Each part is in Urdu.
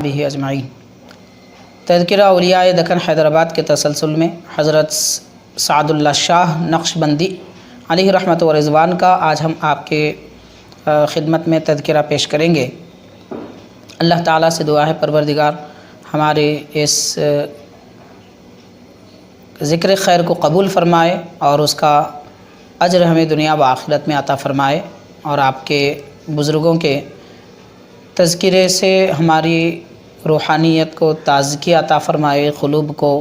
بھی اجمعین۔ تذکرہ اولیاء دکن حیدرآباد کے تسلسل میں حضرت سعد اللہ شاہ نقشبندی علیہ رحمت و رضوان کا آج ہم آپ کے خدمت میں تذکرہ پیش کریں گے۔ اللہ تعالیٰ سے دعا ہے پروردگار ہمارے اس ذکر خیر کو قبول فرمائے اور اس کا اجر ہمیں دنیا و آخرت میں عطا فرمائے، اور آپ کے بزرگوں کے تذکرے سے ہماری روحانیت کو تازگی عطا فرمائے، قلوب کو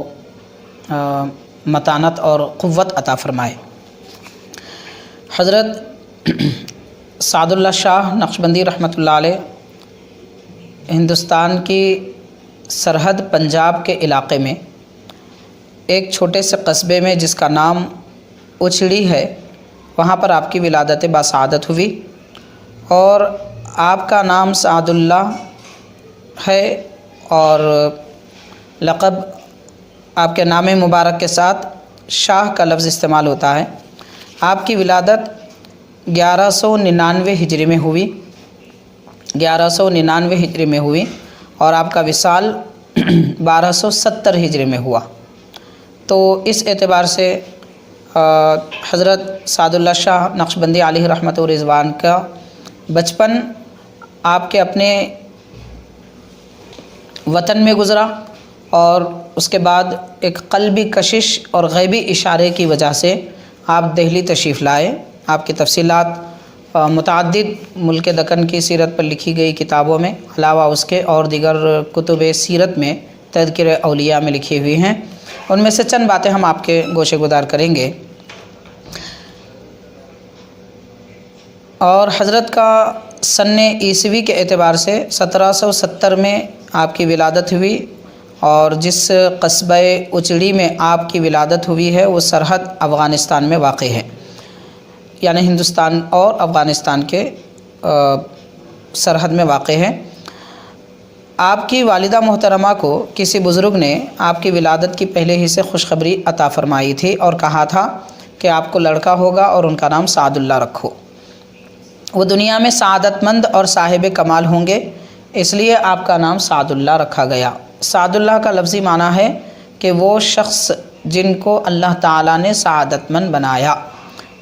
متانت اور قوت عطا فرمائے۔ حضرت سعد اللہ شاہ نقشبندی رحمۃ اللہ علیہ ہندوستان کی سرحد پنجاب کے علاقے میں ایک چھوٹے سے قصبے میں جس کا نام اچڑی ہے، وہاں پر آپ کی ولادت باسعادت ہوئی، اور آپ کا نام سعد اللہ ہے اور لقب آپ کے نام مبارک کے ساتھ شاہ کا لفظ استعمال ہوتا ہے۔ آپ کی ولادت 1199 ہجری میں ہوئی، 1199 ہجری میں ہوئی، اور آپ کا وصال 1270 ہجری میں ہوا۔ تو اس اعتبار سے حضرت سعد اللہ شاہ نقشبندی علیہ رحمت و رضوان کا بچپن آپ کے اپنے وطن میں گزرا، اور اس کے بعد ایک قلبی کشش اور غیبی اشارے کی وجہ سے آپ دہلی تشریف لائے۔ آپ کی تفصیلات متعدد ملک دکن کی سیرت پر لکھی گئی کتابوں میں، علاوہ اس کے اور دیگر کتب سیرت میں تذکرہ اولیاء میں لکھی ہوئی ہیں۔ ان میں سے چند باتیں ہم آپ کے گوشے گزار کریں گے۔ اور حضرت کا سن عیسوی کے اعتبار سے 1770 میں آپ کی ولادت ہوئی، اور جس قصبہ اچڑی میں آپ کی ولادت ہوئی ہے وہ سرحد افغانستان میں واقع ہے، یعنی ہندوستان اور افغانستان کے سرحد میں واقع ہے۔ آپ کی والدہ محترمہ کو کسی بزرگ نے آپ کی ولادت کی پہلے ہی سے خوشخبری عطا فرمائی تھی اور کہا تھا کہ آپ کو لڑکا ہوگا اور ان کا نام سعد اللہ رکھو۔ وہ دنیا میں سعادت مند اور صاحب کمال ہوں گے، اس لیے آپ کا نام سعد اللہ رکھا گیا۔ سعد اللہ کا لفظی معنی ہے کہ وہ شخص جن کو اللہ تعالیٰ نے سعادت مند بنایا،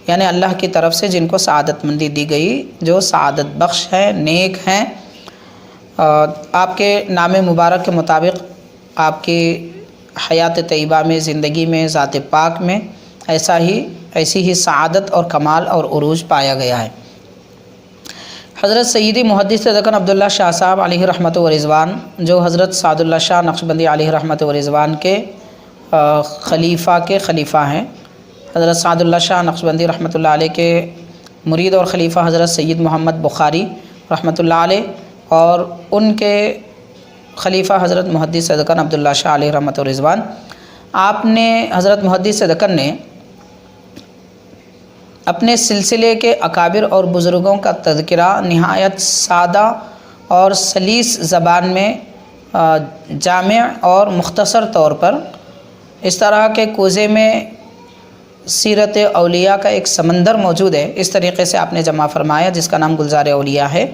یعنی اللہ کی طرف سے جن کو سعادت مندی دی گئی، جو سعادت بخش ہیں، نیک ہیں۔ آپ کے نام مبارک کے مطابق آپ کی حیات طیبہ میں، زندگی میں، ذات پاک میں ایسی ہی سعادت اور کمال اور عروج پایا گیا ہے۔ حضرت سیدی محدث دکن عبداللہ شاہ صاحب علیہ رحمت و رضوان، جو حضرت سعد اللہ شاہ نقشبندی علیہ رحمت و رضوان کے خلیفہ ہیں۔ حضرت سعد اللہ شاہ نقشبندی رحمت اللہ علیہ کے مرید اور خلیفہ حضرت سید محمد بخاری رحمت اللہ علیہ، اور ان کے خلیفہ حضرت محدث دکن عبداللہ شاہ علیہ رحمت و رضوان۔ آپ نے حضرت محدث دکن نے اپنے سلسلے کے اکابر اور بزرگوں کا تذکرہ نہایت سادہ اور سلیس زبان میں جامع اور مختصر طور پر اس طرح کے کوزے میں سیرت اولیاء کا ایک سمندر موجود ہے، اس طریقے سے آپ نے جمع فرمایا، جس کا نام گلزار اولیاء ہے،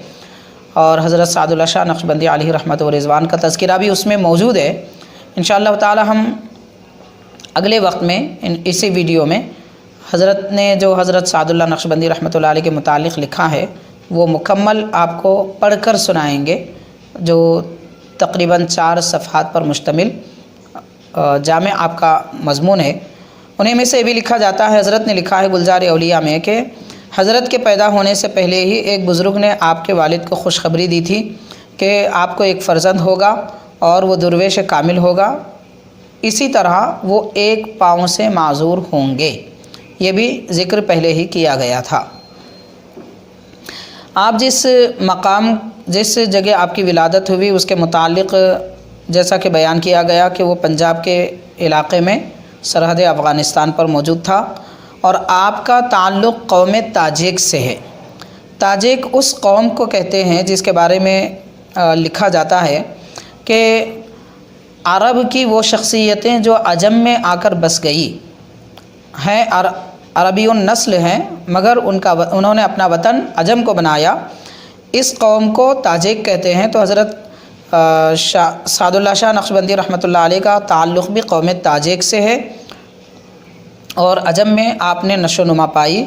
اور حضرت سعد اللہ شاہ نقشبندی علیہ رحمت و رضوان کا تذکرہ بھی اس میں موجود ہے۔ انشاءاللہ تعالی ہم اگلے وقت میں اسی ویڈیو میں حضرت نے جو حضرت سعد اللہ نقشبندی رحمۃ اللہ علیہ کے متعلق لکھا ہے وہ مکمل آپ کو پڑھ کر سنائیں گے، جو تقریباً 4 صفحات پر مشتمل جامع آپ کا مضمون ہے۔ انہیں میں سے یہ بھی لکھا جاتا ہے، حضرت نے لکھا ہے گلزار اولیاء میں کہ حضرت کے پیدا ہونے سے پہلے ہی ایک بزرگ نے آپ کے والد کو خوشخبری دی تھی کہ آپ کو ایک فرزند ہوگا اور وہ درویش کامل ہوگا، اسی طرح وہ ایک پاؤں سے معذور ہوں گے۔ یہ بھی ذکر پہلے ہی کیا گیا تھا۔ آپ جس جگہ آپ کی ولادت ہوئی اس کے متعلق جیسا کہ بیان کیا گیا کہ وہ پنجاب کے علاقے میں سرحد افغانستان پر موجود تھا، اور آپ کا تعلق قوم تاجک سے ہے۔ تاجک اس قوم کو کہتے ہیں جس کے بارے میں لکھا جاتا ہے کہ عرب کی وہ شخصیتیں جو عجم میں آ کر بس گئی ہیں، عربی النسل ہیں، مگر انہوں نے اپنا وطن عجم کو بنایا، اس قوم کو تاجک کہتے ہیں۔ تو حضرت سعد اللہ شاہ نقشبندی رحمۃ اللہ علیہ کا تعلق بھی قوم تاجک سے ہے اور عجم میں آپ نے نشو و نما پائی۔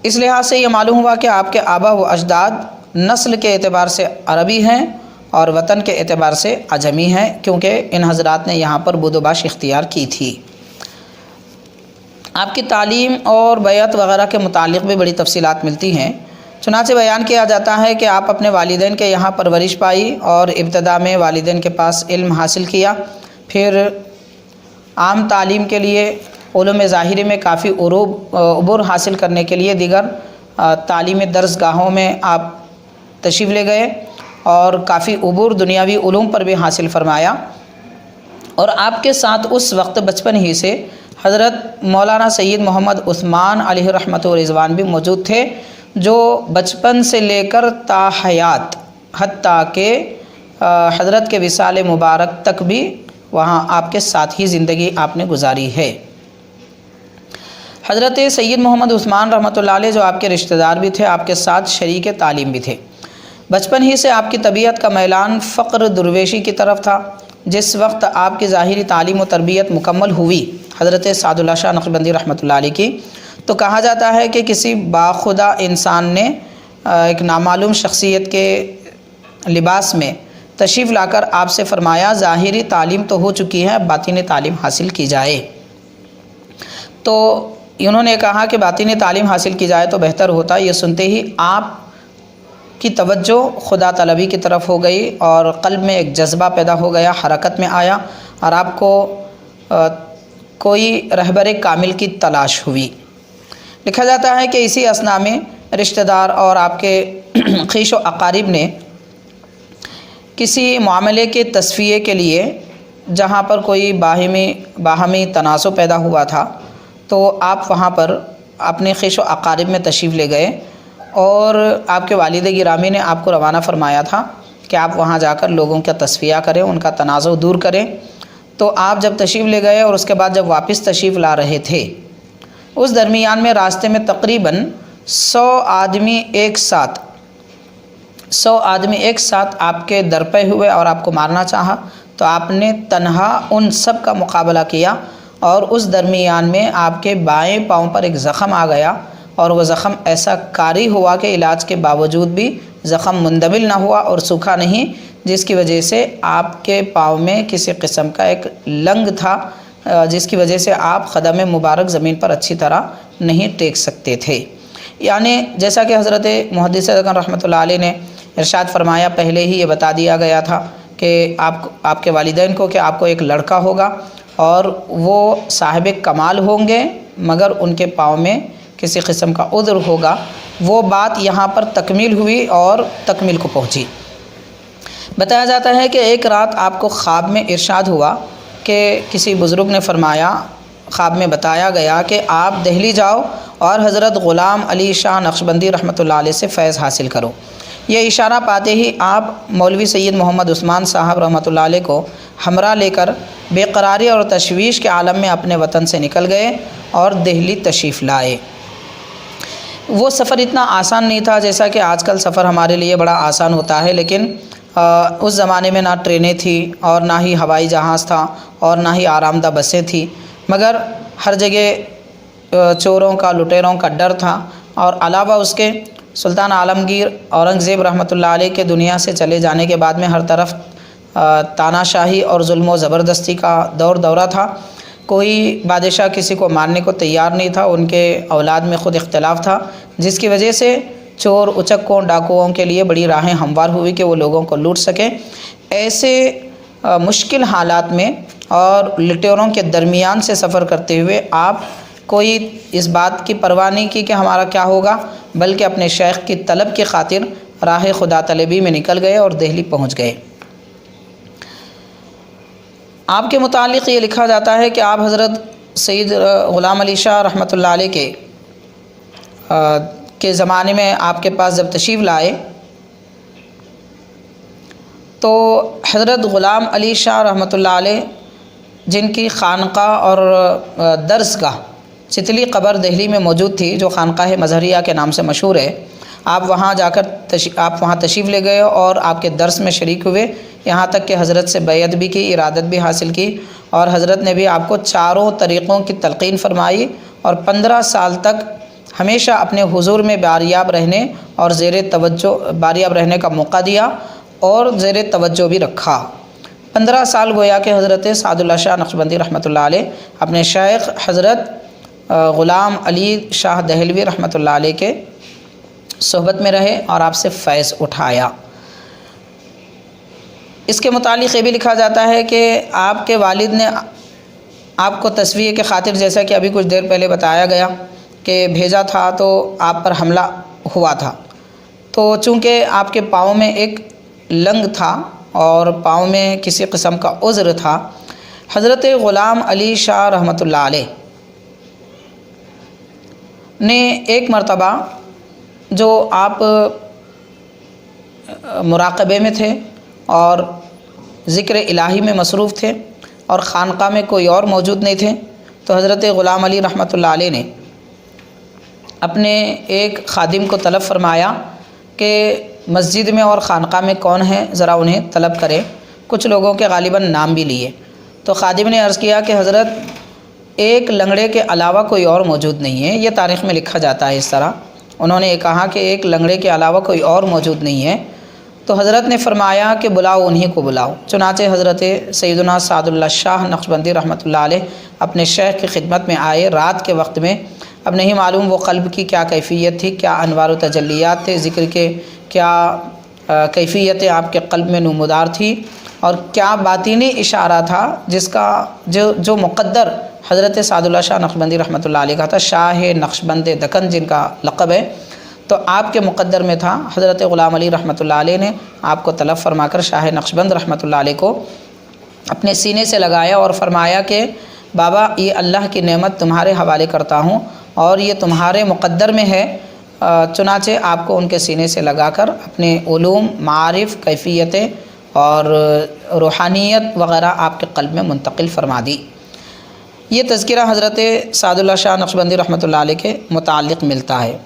اس لحاظ سے یہ معلوم ہوا کہ آپ کے آبا و اجداد نسل کے اعتبار سے عربی ہیں اور وطن کے اعتبار سے عجمی ہیں، کیونکہ ان حضرات نے یہاں پر بود و باش اختیار کی تھی۔ آپ کی تعلیم اور بیعت وغیرہ کے متعلق بھی بڑی تفصیلات ملتی ہیں۔ چنانچہ بیان کیا جاتا ہے کہ آپ اپنے والدین کے یہاں پرورش پائی اور ابتدا میں والدین کے پاس علم حاصل کیا، پھر عام تعلیم کے لیے علوم ظاہری میں کافی عبور حاصل کرنے کے لیے دیگر تعلیمی درس گاہوں میں آپ تشریف لے گئے اور کافی عبور دنیاوی علوم پر بھی حاصل فرمایا۔ اور آپ کے ساتھ اس وقت بچپن ہی سے حضرت مولانا سید محمد عثمان علیہ رحمۃ و رضوان بھی موجود تھے، جو بچپن سے لے کر تا حیات حتیٰ کہ حضرت کے وصال مبارک تک بھی وہاں آپ کے ساتھ ہی زندگی آپ نے گزاری ہے۔ حضرت سید محمد عثمان رحمۃ اللہ علیہ جو آپ کے رشتہ دار بھی تھے، آپ کے ساتھ شریک تعلیم بھی تھے۔ بچپن ہی سے آپ کی طبیعت کا میلان فقر درویشی کی طرف تھا۔ جس وقت آپ کی ظاہری تعلیم و تربیت مکمل ہوئی حضرت سعد اللہ شاہ نقشبندی رحمۃ اللہ علیہ کی، تو کہا جاتا ہے کہ کسی باخدا انسان نے ایک نامعلوم شخصیت کے لباس میں تشریف لا کر آپ سے فرمایا، ظاہری تعلیم تو ہو چکی ہے، باطنی تعلیم حاصل کی جائے۔ تو انہوں نے کہا کہ باطنی تعلیم حاصل کی جائے تو بہتر ہوتا۔ یہ سنتے ہی آپ کی توجہ خدا طلبی کی طرف ہو گئی اور قلب میں ایک جذبہ پیدا ہو گیا، حرکت میں آیا اور آپ کو کوئی رہبر کامل کی تلاش ہوئی۔ لکھا جاتا ہے کہ اسی اثناء میں رشتہ دار اور آپ کے خویش و اقارب نے کسی معاملے کے تصفیے کے لیے جہاں پر کوئی باہمی تنازع پیدا ہوا تھا، تو آپ وہاں پر اپنے خویش و اقارب میں تشریف لے گئے اور آپ کے والد گرامی نے آپ کو روانہ فرمایا تھا کہ آپ وہاں جا کر لوگوں کا تصفیہ کریں، ان کا تنازع دور کریں۔ تو آپ جب تشریف لے گئے اور اس کے بعد جب واپس تشریف لا رہے تھے، اس درمیان میں راستے میں تقریباً 100 آدمی ایک ساتھ آپ کے در پہ ہوئے اور آپ کو مارنا چاہا، تو آپ نے تنہا ان سب کا مقابلہ کیا اور اس درمیان میں آپ کے بائیں پاؤں پر ایک زخم آ گیا اور وہ زخم ایسا کاری ہوا کہ علاج کے باوجود بھی زخم مندمل نہ ہوا اور سوکھا نہیں، جس کی وجہ سے آپ کے پاؤں میں کسی قسم کا ایک لنگ تھا، جس کی وجہ سے آپ قدم مبارک زمین پر اچھی طرح نہیں ٹیک سکتے تھے۔ یعنی جیسا کہ حضرت محدث رحمۃ اللہ علیہ نے ارشاد فرمایا، پہلے ہی یہ بتا دیا گیا تھا کہ آپ کے والدین کو کہ آپ کو ایک لڑکا ہوگا اور وہ صاحب کمال ہوں گے، مگر ان کے پاؤں میں کسی قسم کا عذر ہوگا۔ وہ بات یہاں پر تکمیل ہوئی اور تکمیل کو پہنچی۔ بتایا جاتا ہے کہ ایک رات آپ کو خواب میں ارشاد ہوا کہ کسی بزرگ نے فرمایا، خواب میں بتایا گیا کہ آپ دہلی جاؤ اور حضرت غلام علی شاہ نقشبندی رحمۃ اللہ علیہ سے فیض حاصل کرو۔ یہ اشارہ پاتے ہی آپ مولوی سید محمد عثمان صاحب رحمۃ اللہ علیہ کو ہمراہ لے کر بے قراری اور تشویش کے عالم میں اپنے وطن سے نکل گئے اور دہلی تشریف لائے۔ وہ سفر اتنا آسان نہیں تھا جیسا کہ آج کل سفر ہمارے لیے بڑا آسان ہوتا ہے، لیکن اس زمانے میں نہ ٹرینیں تھیں اور نہ ہی ہوائی جہاز تھا اور نہ ہی آرام دہ بسیں تھیں، مگر ہر جگہ چوروں کا لٹیروں کا ڈر تھا، اور علاوہ اس کے سلطان عالمگیر اورنگزیب رحمۃ اللہ علیہ کے دنیا سے چلے جانے کے بعد میں ہر طرف تانا شاہی اور ظلم و زبردستی کا دورہ تھا۔ کوئی بادشاہ کسی کو ماننے کو تیار نہیں تھا، ان کے اولاد میں خود اختلاف تھا، جس کی وجہ سے چور اچکوں ڈاکوؤں کے لیے بڑی راہیں ہموار ہوئی کہ وہ لوگوں کو لوٹ سکیں۔ ایسے مشکل حالات میں اور لٹیروں کے درمیان سے سفر کرتے ہوئے آپ کوئی اس بات کی پرواہ نہیں کی کہ ہمارا کیا ہوگا، بلکہ اپنے شیخ کی طلب کی خاطر راہ خدا طلبی میں نکل گئے اور دہلی پہنچ گئے۔ آپ کے متعلق یہ لکھا جاتا ہے کہ آپ حضرت سید غلام علی شاہ رحمۃ اللہ علیہ کے زمانے میں آپ کے پاس جب تشریف لائے تو حضرت غلام علی شاہ رحمۃ اللہ علیہ، جن کی خانقاہ اور درس گاہ چتلی قبر دہلی میں موجود تھی، جو خانقاہ مظہریہ کے نام سے مشہور ہے، آپ وہاں تشریف لے گئے اور آپ کے درس میں شریک ہوئے، یہاں تک کہ حضرت سے بیعت بھی کی، ارادت بھی حاصل کی، اور حضرت نے بھی آپ کو چاروں طریقوں کی تلقین فرمائی اور 15 سال تک ہمیشہ اپنے حضور میں باریاب رہنے اور باریاب رہنے کا موقع دیا اور زیر توجہ بھی رکھا۔ 15 سال گویا کہ حضرت سعد اللہ شاہ نقشبندی رحمۃ اللہ علیہ اپنے شیخ حضرت غلام علی شاہ دہلوی رحمۃ اللہ علیہ کے صحبت میں رہے اور آپ سے فیض اٹھایا۔ اس کے متعلق یہ بھی لکھا جاتا ہے کہ آپ کے والد نے آپ کو تصفیہ کے خاطر، جیسا کہ ابھی کچھ دیر پہلے بتایا گیا کہ بھیجا تھا تو آپ پر حملہ ہوا تھا، تو چونکہ آپ کے پاؤں میں ایک لنگ تھا اور پاؤں میں کسی قسم کا عذر تھا، حضرت غلام علی شاہ رحمۃ اللہ علیہ نے ایک مرتبہ، جو آپ مراقبے میں تھے اور ذکر الہی میں مصروف تھے اور خانقاہ میں کوئی اور موجود نہیں تھے، تو حضرت غلام علی رحمۃ اللہ علیہ نے اپنے ایک خادم کو طلب فرمایا کہ مسجد میں اور خانقاہ میں کون ہے، ذرا انہیں طلب کرے۔ کچھ لوگوں کے غالباً نام بھی لیے، تو خادم نے عرض کیا کہ حضرت ایک لنگڑے کے علاوہ کوئی اور موجود نہیں ہے۔ یہ تاریخ میں لکھا جاتا ہے اس طرح، انہوں نے یہ کہا کہ ایک لنگڑے کے علاوہ کوئی اور موجود نہیں ہے، تو حضرت نے فرمایا کہ بلاؤ، انہی کو بلاؤ۔ چنانچہ حضرت سیدنا سعد اللہ شاہ نقشبندی رحمۃ اللہ علیہ اپنے شیخ کی خدمت میں آئے رات کے وقت میں۔ اب نہیں معلوم وہ قلب کی کیا کیفیت تھی، کیا انوار و تجلیات تھے ذکر کے، کیا کیفیت آپ کے قلب میں نمودار تھی، اور کیا باطینی اشارہ تھا جس کا جو مقدر حضرت سعد اللہ شاہ نقشبندی رحمۃ اللہ علیہ کا تھا، شاہ نقشبند دکن جن کا لقب ہے، تو آپ کے مقدر میں تھا۔ حضرت غلام علی رحمۃ اللہ علیہ نے آپ کو طلب فرما کر شاہ نقشبند رحمۃ اللہ علیہ کو اپنے سینے سے لگایا اور فرمایا کہ بابا، یہ اللہ کی نعمت تمہارے حوالے کرتا ہوں اور یہ تمہارے مقدر میں ہے۔ چنانچہ آپ کو ان کے سینے سے لگا کر اپنے علوم، معارف، کیفیتیں اور روحانیت وغیرہ آپ کے قلب میں منتقل فرما دی۔ یہ تذکرہ حضرت سعد اللہ شاہ نقشبندی رحمۃ اللہ علیہ کے متعلق ملتا ہے۔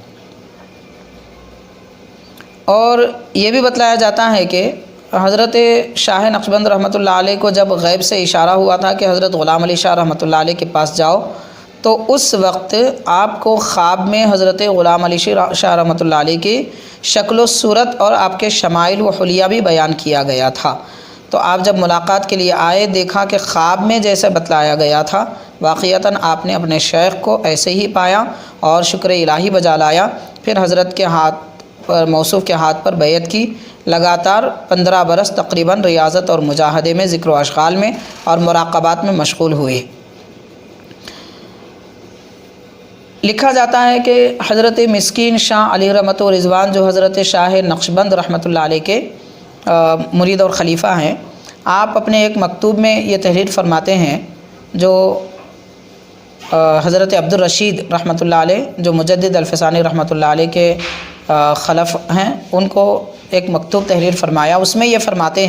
اور یہ بھی بتلایا جاتا ہے کہ حضرت شاہ نقشبند رحمۃ اللہ علیہ کو جب غیب سے اشارہ ہوا تھا کہ حضرت غلام علی شاہ رحمۃ اللہ علیہ کے پاس جاؤ، تو اس وقت آپ کو خواب میں حضرت غلام علی شاہ رحمۃ اللہ علیہ کی شکل و صورت اور آپ کے شمائل و حلیہ بھی بیان کیا گیا تھا۔ تو آپ جب ملاقات کے لیے آئے، دیکھا کہ خواب میں جیسے بتلایا گیا تھا واقعتاً آپ نے اپنے شیخ کو ایسے ہی پایا اور شکر الہی بجا لایا۔ پھر حضرت کے ہاتھ پر، موصوف کے ہاتھ پر بیعت کی۔ لگاتار 15 برس تقریباً ریاضت اور مجاہدے میں، ذکر و اشغال میں اور مراقبات میں مشغول ہوئے۔ لکھا جاتا ہے کہ حضرت مسکین شاہ علیہ رحمۃ و رضوان، جو حضرت شاہ نقشبند رحمۃ اللہ علیہ کے مرید اور خلیفہ ہیں، آپ اپنے ایک مکتوب میں یہ تحریر فرماتے ہیں، جو حضرت عبد الرشید رحمۃ اللہ علیہ، جو مجدد الفسانی رحمۃ اللہ علیہ کے خلف ہیں، ان کو ایک مکتوب تحریر فرمایا۔ اس میں یہ فرماتے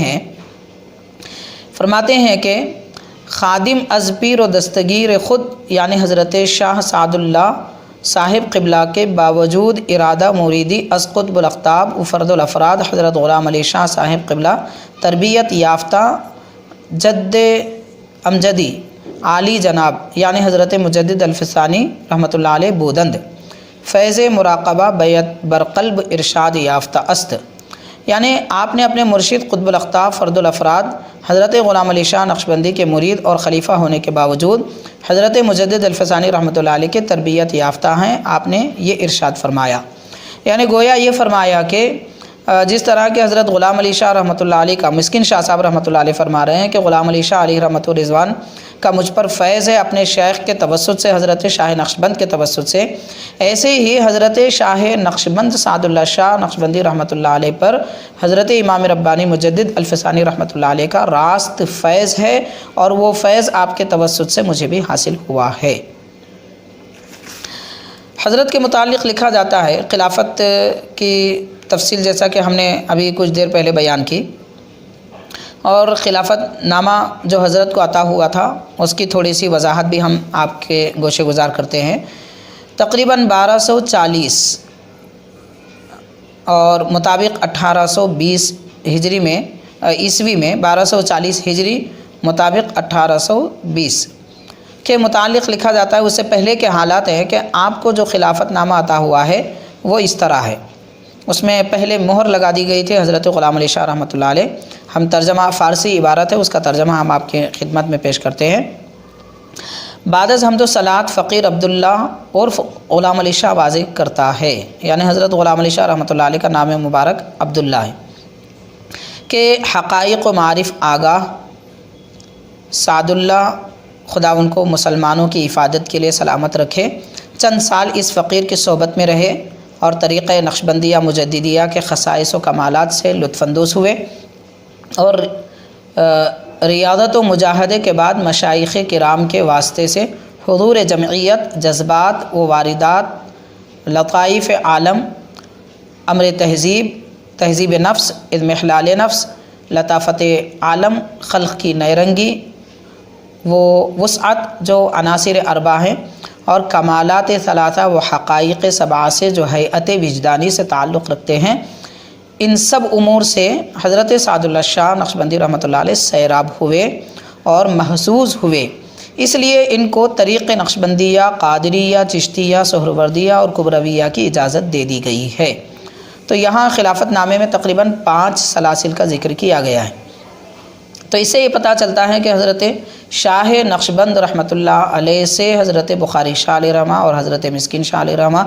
ہیں کہ خادم از پیر و دستگیر خود، یعنی حضرت شاہ سعد اللہ صاحب قبلہ کے باوجود ارادہ مریدی از قطب الاقطاب و فرد الافراد حضرت غلام علی شاہ صاحب قبلہ تربیت یافتہ جد امجدی عالی جناب، یعنی حضرت مجدد الفسانی رحمۃ اللہ علیہ بودند، فیض مراقبہ بیت برقلب ارشاد یافتہ است۔ یعنی آپ نے اپنے مرشد قطب الاقطاب فرد الافراد حضرت غلام علی شاہ نقشبندی کے مرید اور خلیفہ ہونے کے باوجود حضرت مجدد الفسانی رحمۃ اللہ علیہ کے تربیت یافتہ ہیں۔ آپ نے یہ ارشاد فرمایا، یعنی گویا یہ فرمایا کہ جس طرح کہ حضرت غلام علی شاہ رحمۃ اللہ علیہ کا، مسکین شاہ صاحب رحمۃ اللہ علیہ فرما رہے ہیں کہ غلام علی شاہ علیہ رحمۃ الرضوان کا مجھ پر فیض ہے اپنے شیخ کے توسط سے، حضرت شاہ نقشبند کے توسط سے، ایسے ہی حضرت شاہ نقشبند سعد اللہ شاہ نقشبندی رحمۃ اللہ علیہ پر حضرت امام ربانی مجدد الفسانی رحمۃ اللہ علیہ کا راست فیض ہے، اور وہ فیض آپ کے توسط سے مجھے بھی حاصل ہوا ہے۔ حضرت کے متعلق لکھا جاتا ہے، خلافت کی تفصیل جیسا کہ ہم نے ابھی کچھ دیر پہلے بیان کی، اور خلافت نامہ جو حضرت کو عطا ہوا تھا اس کی تھوڑی سی وضاحت بھی ہم آپ کے گوشے گزار کرتے ہیں۔ تقریباً 1240 اور مطابق 1820 ہجری میں عیسوی میں 1240 ہجری مطابق 1820 کے متعلق لکھا جاتا ہے۔ اس سے پہلے کے حالات ہیں کہ آپ کو جو خلافت نامہ عطا ہوا ہے وہ اس طرح ہے۔ اس میں پہلے مہر لگا دی گئی تھی حضرت غلام علی شاہ رحمۃ اللہ علیہ۔ ہم ترجمہ، فارسی عبارت ہے، اس کا ترجمہ ہم آپ کی خدمت میں پیش کرتے ہیں۔ بعد از حمد و صلات فقیر عبداللہ عرف غلام علی شاہ واضح کرتا ہے، یعنی حضرت غلام علی شاہ رحمۃ اللہ علیہ کا نام مبارک عبداللہ ہے، کہ حقائق و معارف آگاہ سعد اللہ، خدا ان کو مسلمانوں کی افادت کے لیے سلامت رکھے، چند سال اس فقیر کی صحبت میں رہے اور طریقہ نقشبندیہ مجددیہ کے خصائص و کمالات سے لطف اندوز ہوئے، اور ریاضت و مجاہدے کے بعد مشائخ کرام کے واسطے سے حضور جمعیت، جذبات و واردات، لطائف عالم، امر تہذیب، تہذیب نفس، اضمحلال نفس، لطافت عالم، خلق کی نیرنگی، وہ وسعت جو عناصر اربع ہیں، اور کمالات ثلاثہ و حقائق سبعہ سے جو ہیئت وجدانی سے تعلق رکھتے ہیں، ان سب امور سے حضرت سعد اللہ شاہ نقشبندی رحمۃ اللہ علیہ سیراب ہوئے اور محظوظ ہوئے۔ اس لیے ان کو طریق نقشبندیہ، قادریہ، چشتیہ، سہروردیہ اور کبرویہ کی اجازت دے دی گئی ہے۔ تو یہاں خلافت نامے میں تقریباً 5 سلاسل کا ذکر کیا گیا ہے۔ تو اس سے یہ پتہ چلتا ہے کہ حضرت شاہ نقشبند رحمۃ اللہ علیہ سے حضرت بخاری شاہ علیہ رحمہ اور حضرت مسکین شاہ علیہ رحمہ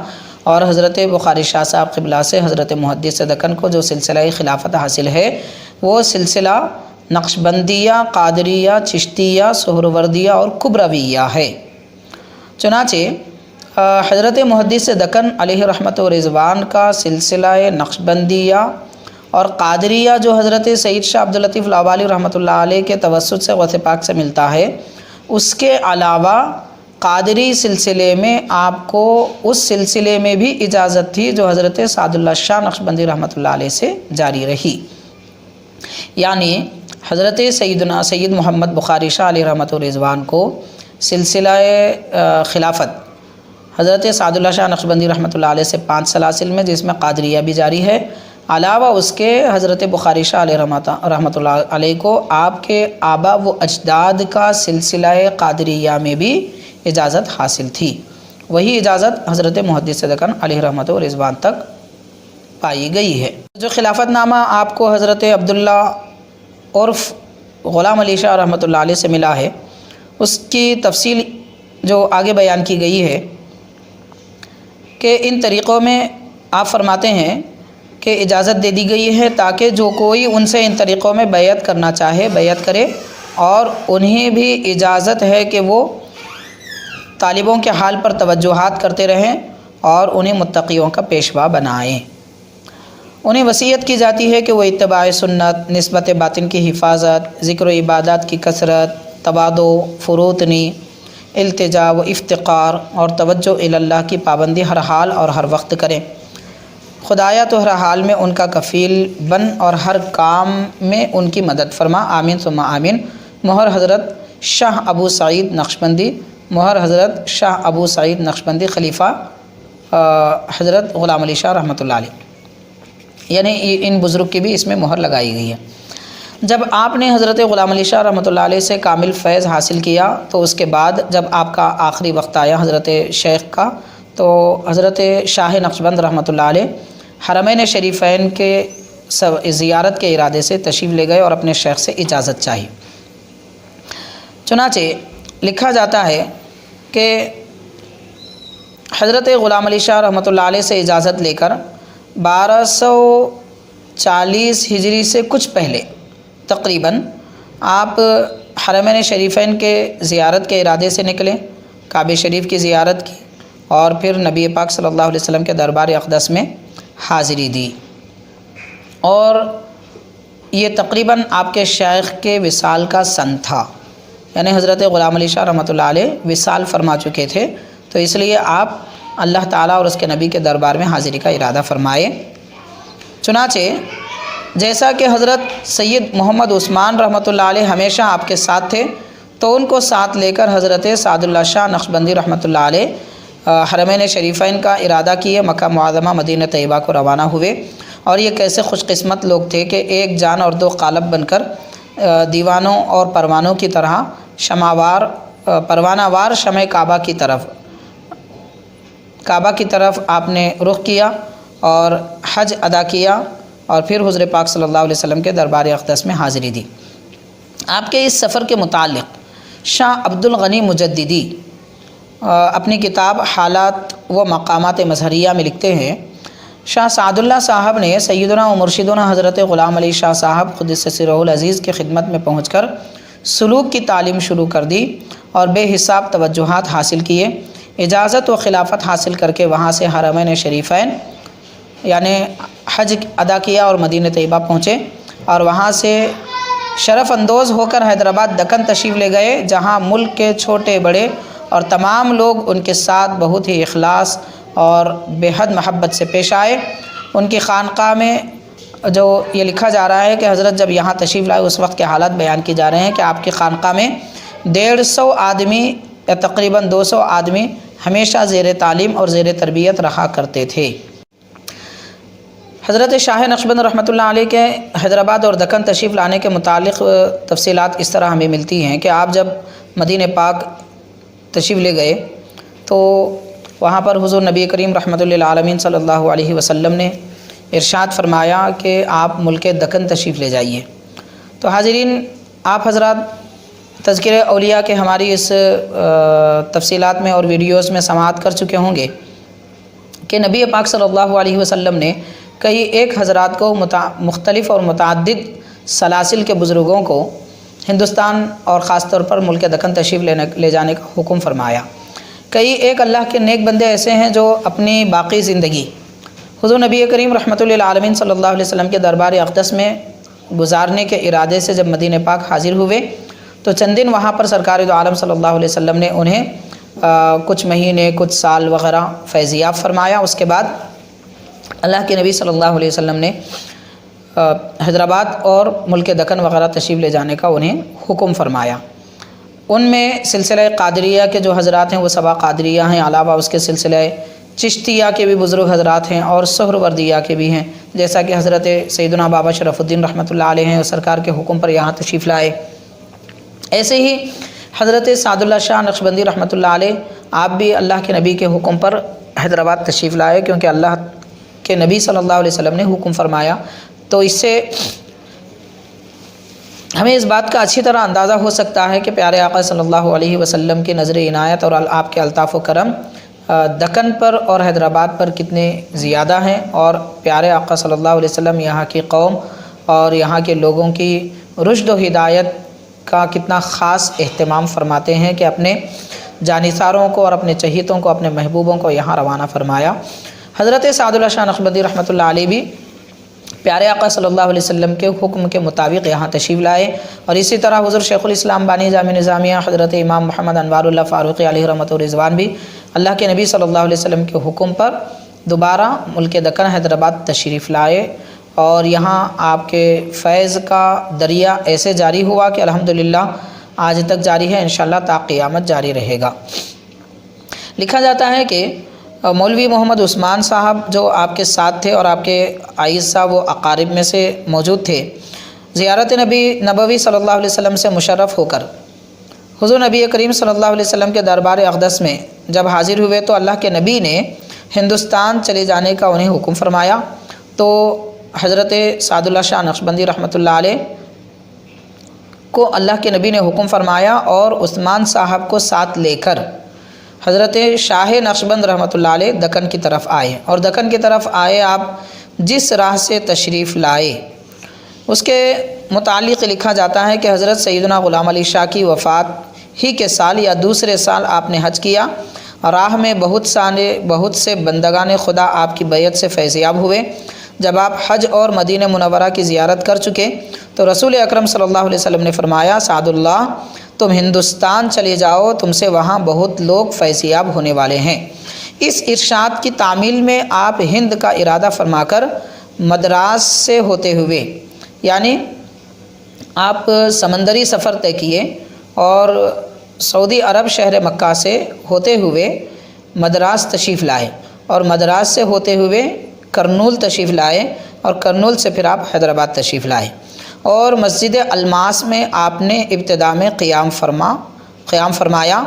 اور حضرت بخاری شاہ صاحب قبلہ سے حضرت محدث دکن کو جو سلسلہ خلافت حاصل ہے وہ سلسلہ نقشبندیہ، قادریہ، چشتیہ، سہروردیہ اور کبرویہ ہے۔ چنانچہ حضرت محدث دکن علیہ رحمت و رضوان کا سلسلہ نقشبندیہ اور قادریہ جو حضرت سید شاہ عبداللطیف لاہوری رحمۃ اللہ علیہ کے توسط سے غوث پاک سے ملتا ہے، اس کے علاوہ قادری سلسلے میں آپ کو اس سلسلے میں بھی اجازت تھی جو حضرت سعد اللہ شاہ نقشبندی رحمۃ اللہ علیہ سے جاری رہی، یعنی حضرت سیدنا سید محمد بخاری شاہ علیہ رحمۃ الرضوان کو سلسلہ خلافت حضرت سعد اللہ شاہ نقشبندی رحمۃ اللہ علیہ سے 5 سلاسل میں، جس میں قادریہ بھی جاری ہے، علاوہ اس کے حضرت بخاری شاہ علیہ رحمۃ اللہ علیہ کو آپ کے آبا و اجداد کا سلسلہ قادریہ میں بھی اجازت حاصل تھی۔ وہی اجازت حضرت محدث دکن علیہ رحمۃ و رضوان تک پائی گئی ہے۔ جو خلافت نامہ آپ کو حضرت عبداللہ عرف غلام علی شاہ رحمۃ اللہ علیہ سے ملا ہے، اس کی تفصیل جو آگے بیان کی گئی ہے کہ ان طریقوں میں آپ فرماتے ہیں کہ اجازت دے دی گئی ہے تاکہ جو کوئی ان سے ان طریقوں میں بیعت کرنا چاہے بیعت کرے، اور انہیں بھی اجازت ہے کہ وہ طالبوں کے حال پر توجہات کرتے رہیں اور انہیں متقیوں کا پیشوا بنائیں۔ انہیں وصیت کی جاتی ہے کہ وہ اتباع سنت، نسبت باطن کی حفاظت، ذکر و عبادات کی کثرت، تواضع، فروتنی، التجا و افتقار اور توجہ الی اللہ کی پابندی ہر حال اور ہر وقت کریں۔ خدایا تو ہر حال میں ان کا کفیل بن اور ہر کام میں ان کی مدد فرما، آمین ثم آمین۔ مہر حضرت شاہ ابو سعید نقشبندی، مہر حضرت شاہ ابو سعید نقشبندی خلیفہ حضرت غلام علی شاہ رحمۃ اللہ علیہ، یعنی ان بزرگ کی بھی اس میں مہر لگائی گئی ہے۔ جب آپ نے حضرت غلام علی شاہ رحمۃ اللہ علیہ سے کامل فیض حاصل کیا تو اس کے بعد جب آپ کا آخری وقت آیا حضرت شیخ کا، تو حضرت شاہ نقشبند رحمۃ اللہ علیہ حرمین شریفین کے زیارت کے ارادے سے تشریف لے گئے اور اپنے شیخ سے اجازت چاہی۔ چنانچہ لکھا جاتا ہے کہ حضرت غلام علی شاہ رحمۃ اللہ علیہ سے اجازت لے کر 1240 ہجری سے کچھ پہلے تقریباً آپ حرمین شریفین کے زیارت کے ارادے سے نکلے، کعبہ شریف کی زیارت کی اور پھر نبی پاک صلی اللہ علیہ وسلم کے دربار اقدس میں حاضری دی، اور یہ تقریباً آپ کے شیخ کے وصال کا سن تھا، یعنی حضرت غلام علی شاہ رحمۃ اللہ علیہ وصال فرما چکے تھے، تو اس لیے آپ اللہ تعالیٰ اور اس کے نبی کے دربار میں حاضری کا ارادہ فرمائے۔ چنانچہ جیسا کہ حضرت سید محمد عثمان رحمۃ اللہ علیہ ہمیشہ آپ کے ساتھ تھے، تو ان کو ساتھ لے کر حضرت سعد اللہ شاہ نقشبندی رحمۃ اللہ علیہ حرمین شریفین کا ارادہ کیے، مکہ معظمہ مدینہ طیبہ کو روانہ ہوئے، اور یہ کیسے خوش قسمت لوگ تھے کہ ایک جان اور دو قالب بن کر دیوانوں اور پروانوں کی طرح پروانہ وار شمع کعبہ کی طرف آپ نے رخ کیا اور حج ادا کیا اور پھر حضور پاک صلی اللہ علیہ وسلم کے دربار اقدس میں حاضری دی۔ آپ کے اس سفر کے متعلق شاہ عبد الغنی مجددی اپنی کتاب حالات و مقامات مظہریہ میں لکھتے ہیں، شاہ سعد اللہ صاحب نے سیدنا و مرشدنا حضرت غلام علی شاہ صاحب قدس سرہ العزیز کی خدمت میں پہنچ کر سلوک کی تعلیم شروع کر دی اور بے حساب توجہات حاصل کیے۔ اجازت و خلافت حاصل کر کے وہاں سے حرمین شریفین یعنی حج ادا کیا اور مدینہ طیبہ پہنچے، اور وہاں سے شرف اندوز ہو کر حیدرآباد دکن تشریف لے گئے، جہاں ملک کے چھوٹے بڑے اور تمام لوگ ان کے ساتھ بہت ہی اخلاص اور بے حد محبت سے پیش آئے۔ ان کی خانقاہ میں جو یہ لکھا جا رہا ہے کہ حضرت جب یہاں تشریف لائے اس وقت کے حالات بیان کی جا رہے ہیں کہ آپ کی خانقاہ میں 150 آدمی یا تقریباً 200 آدمی ہمیشہ زیر تعلیم اور زیر تربیت رہا کرتے تھے۔ حضرت شاہ نقشبند رحمۃ اللہ علیہ کے حیدرآباد اور دکن تشریف لانے کے متعلق تفصیلات اس طرح ہمیں ملتی ہیں کہ آپ جب مدینہ پاک تشریف لے گئے تو وہاں پر حضور نبی کریم رحمۃ اللہ عالمین صلی اللہ علیہ وسلم نے ارشاد فرمایا کہ آپ ملک دکن تشریف لے جائیے۔ تو حاضرین، آپ حضرات تذکرہ اولیاء کے ہماری اس تفصیلات میں اور ویڈیوز میں سماعت کر چکے ہوں گے کہ نبی پاک صلی اللہ علیہ وسلم نے کئی ایک حضرات کو مختلف اور متعدد سلاسل کے بزرگوں کو ہندوستان اور خاص طور پر ملک دکن تشریف لے جانے کا حکم فرمایا۔ کئی ایک اللہ کے نیک بندے ایسے ہیں جو اپنی باقی زندگی حضور نبی کریم رحمۃ اللہ عالمین صلی اللہ علیہ وسلم کے دربار اقدس میں گزارنے کے ارادے سے جب مدینہ پاک حاضر ہوئے تو چند دن وہاں پر سرکار دو عالم صلی اللہ علیہ وسلم نے انہیں کچھ مہینے کچھ سال وغیرہ فیضیاب فرمایا۔ اس کے بعد اللہ کے نبی صلی اللہ علیہ وسلم نے حیدرآباد اور ملک دکن وغیرہ تشریف لے جانے کا انہیں حکم فرمایا۔ ان میں سلسلہ قادریہ کے جو حضرات ہیں وہ سبا قادریہ ہیں، علاوہ اس کے سلسلہ چشتیہ کے بھی بزرگ حضرات ہیں اور سہروردیہ کے بھی ہیں، جیسا کہ حضرت سیدنا بابا شرف الدین رحمۃ اللہ علیہ ہیں اور سرکار کے حکم پر یہاں تشریف لائے۔ ایسے ہی حضرت سعد اللہ شاہ نقشبندی رحمۃ اللہ علیہ آپ بھی اللہ کے نبی کے حکم پر حیدرآباد تشریف لائے، کیونکہ اللہ کے نبی صلی اللہ علیہ وسلم نے حکم فرمایا۔ تو اس سے ہمیں اس بات کا اچھی طرح اندازہ ہو سکتا ہے کہ پیارے آقا صلی اللہ علیہ وسلم کی نظر عنایت اور آپ کے الطاف و کرم دکن پر اور حیدرآباد پر کتنے زیادہ ہیں، اور پیارے آقا صلی اللہ علیہ وسلم یہاں کی قوم اور یہاں کے لوگوں کی رشد و ہدایت کا کتنا خاص اہتمام فرماتے ہیں کہ اپنے جانثاروں کو اور اپنے چہیتوں کو، اپنے محبوبوں کو یہاں روانہ فرمایا۔ حضرت سعد اللہ شاہ نقشبندی رحمۃ اللہ علیہ بھی پیارے آقا صلی اللہ علیہ وسلم کے حکم کے مطابق یہاں تشریف لائے، اور اسی طرح حضور شیخ الاسلام بانی جامع نظامیہ حضرت امام محمد انوار اللہ فاروقی علیہ رحمۃ و رضوان بھی اللہ کے نبی صلی اللہ علیہ وسلم کے حکم پر دوبارہ ملک دکن حیدرآباد تشریف لائے، اور یہاں آپ کے فیض کا دریا ایسے جاری ہوا کہ الحمدللہ آج تک جاری ہے، انشاءاللہ تا قیامت جاری رہے گا۔ لکھا جاتا ہے کہ مولوی محمد عثمان صاحب جو آپ کے ساتھ تھے اور آپ کے عائز صاحب وہ اقارب میں سے موجود تھے، زیارت نبوی صلی اللہ علیہ وسلم سے مشرف ہو کر حضور نبی کریم صلی اللہ علیہ وسلم کے دربار اقدس میں جب حاضر ہوئے تو اللہ کے نبی نے ہندوستان چلے جانے کا انہیں حکم فرمایا۔ تو حضرت سعد اللہ شاہ نقشبندی رحمۃ اللہ علیہ کو اللہ کے نبی نے حکم فرمایا اور عثمان صاحب کو ساتھ لے کر حضرت شاہ نقشبند رحمۃ اللہ علیہ دکن کی طرف آئے، اور دکن کی طرف آئے آپ جس راہ سے تشریف لائے اس کے متعلق لکھا جاتا ہے کہ حضرت سیدنا غلام علی شاہ کی وفات ہی کے سال یا دوسرے سال آپ نے حج کیا، راہ میں بہت سے بندگان خدا آپ کی بیعت سے فیضیاب ہوئے۔ جب آپ حج اور مدینہ منورہ کی زیارت کر چکے تو رسول اکرم صلی اللہ علیہ وسلم نے فرمایا، سعد اللہ تم ہندوستان چلے جاؤ، تم سے وہاں بہت لوگ فیضیاب ہونے والے ہیں۔ اس ارشاد کی تعمیل میں آپ ہند کا ارادہ فرما کر مدراس سے ہوتے ہوئے، یعنی آپ سمندری سفر طے کیے اور سعودی عرب شہر مکہ سے ہوتے ہوئے مدراس تشریف لائے، اور مدراس سے ہوتے ہوئے کرنول تشریف لائے اور کرنول سے پھر آپ حیدرآباد تشریف لائے، اور مسجد الماس میں آپ نے ابتدا میں قیام فرمایا،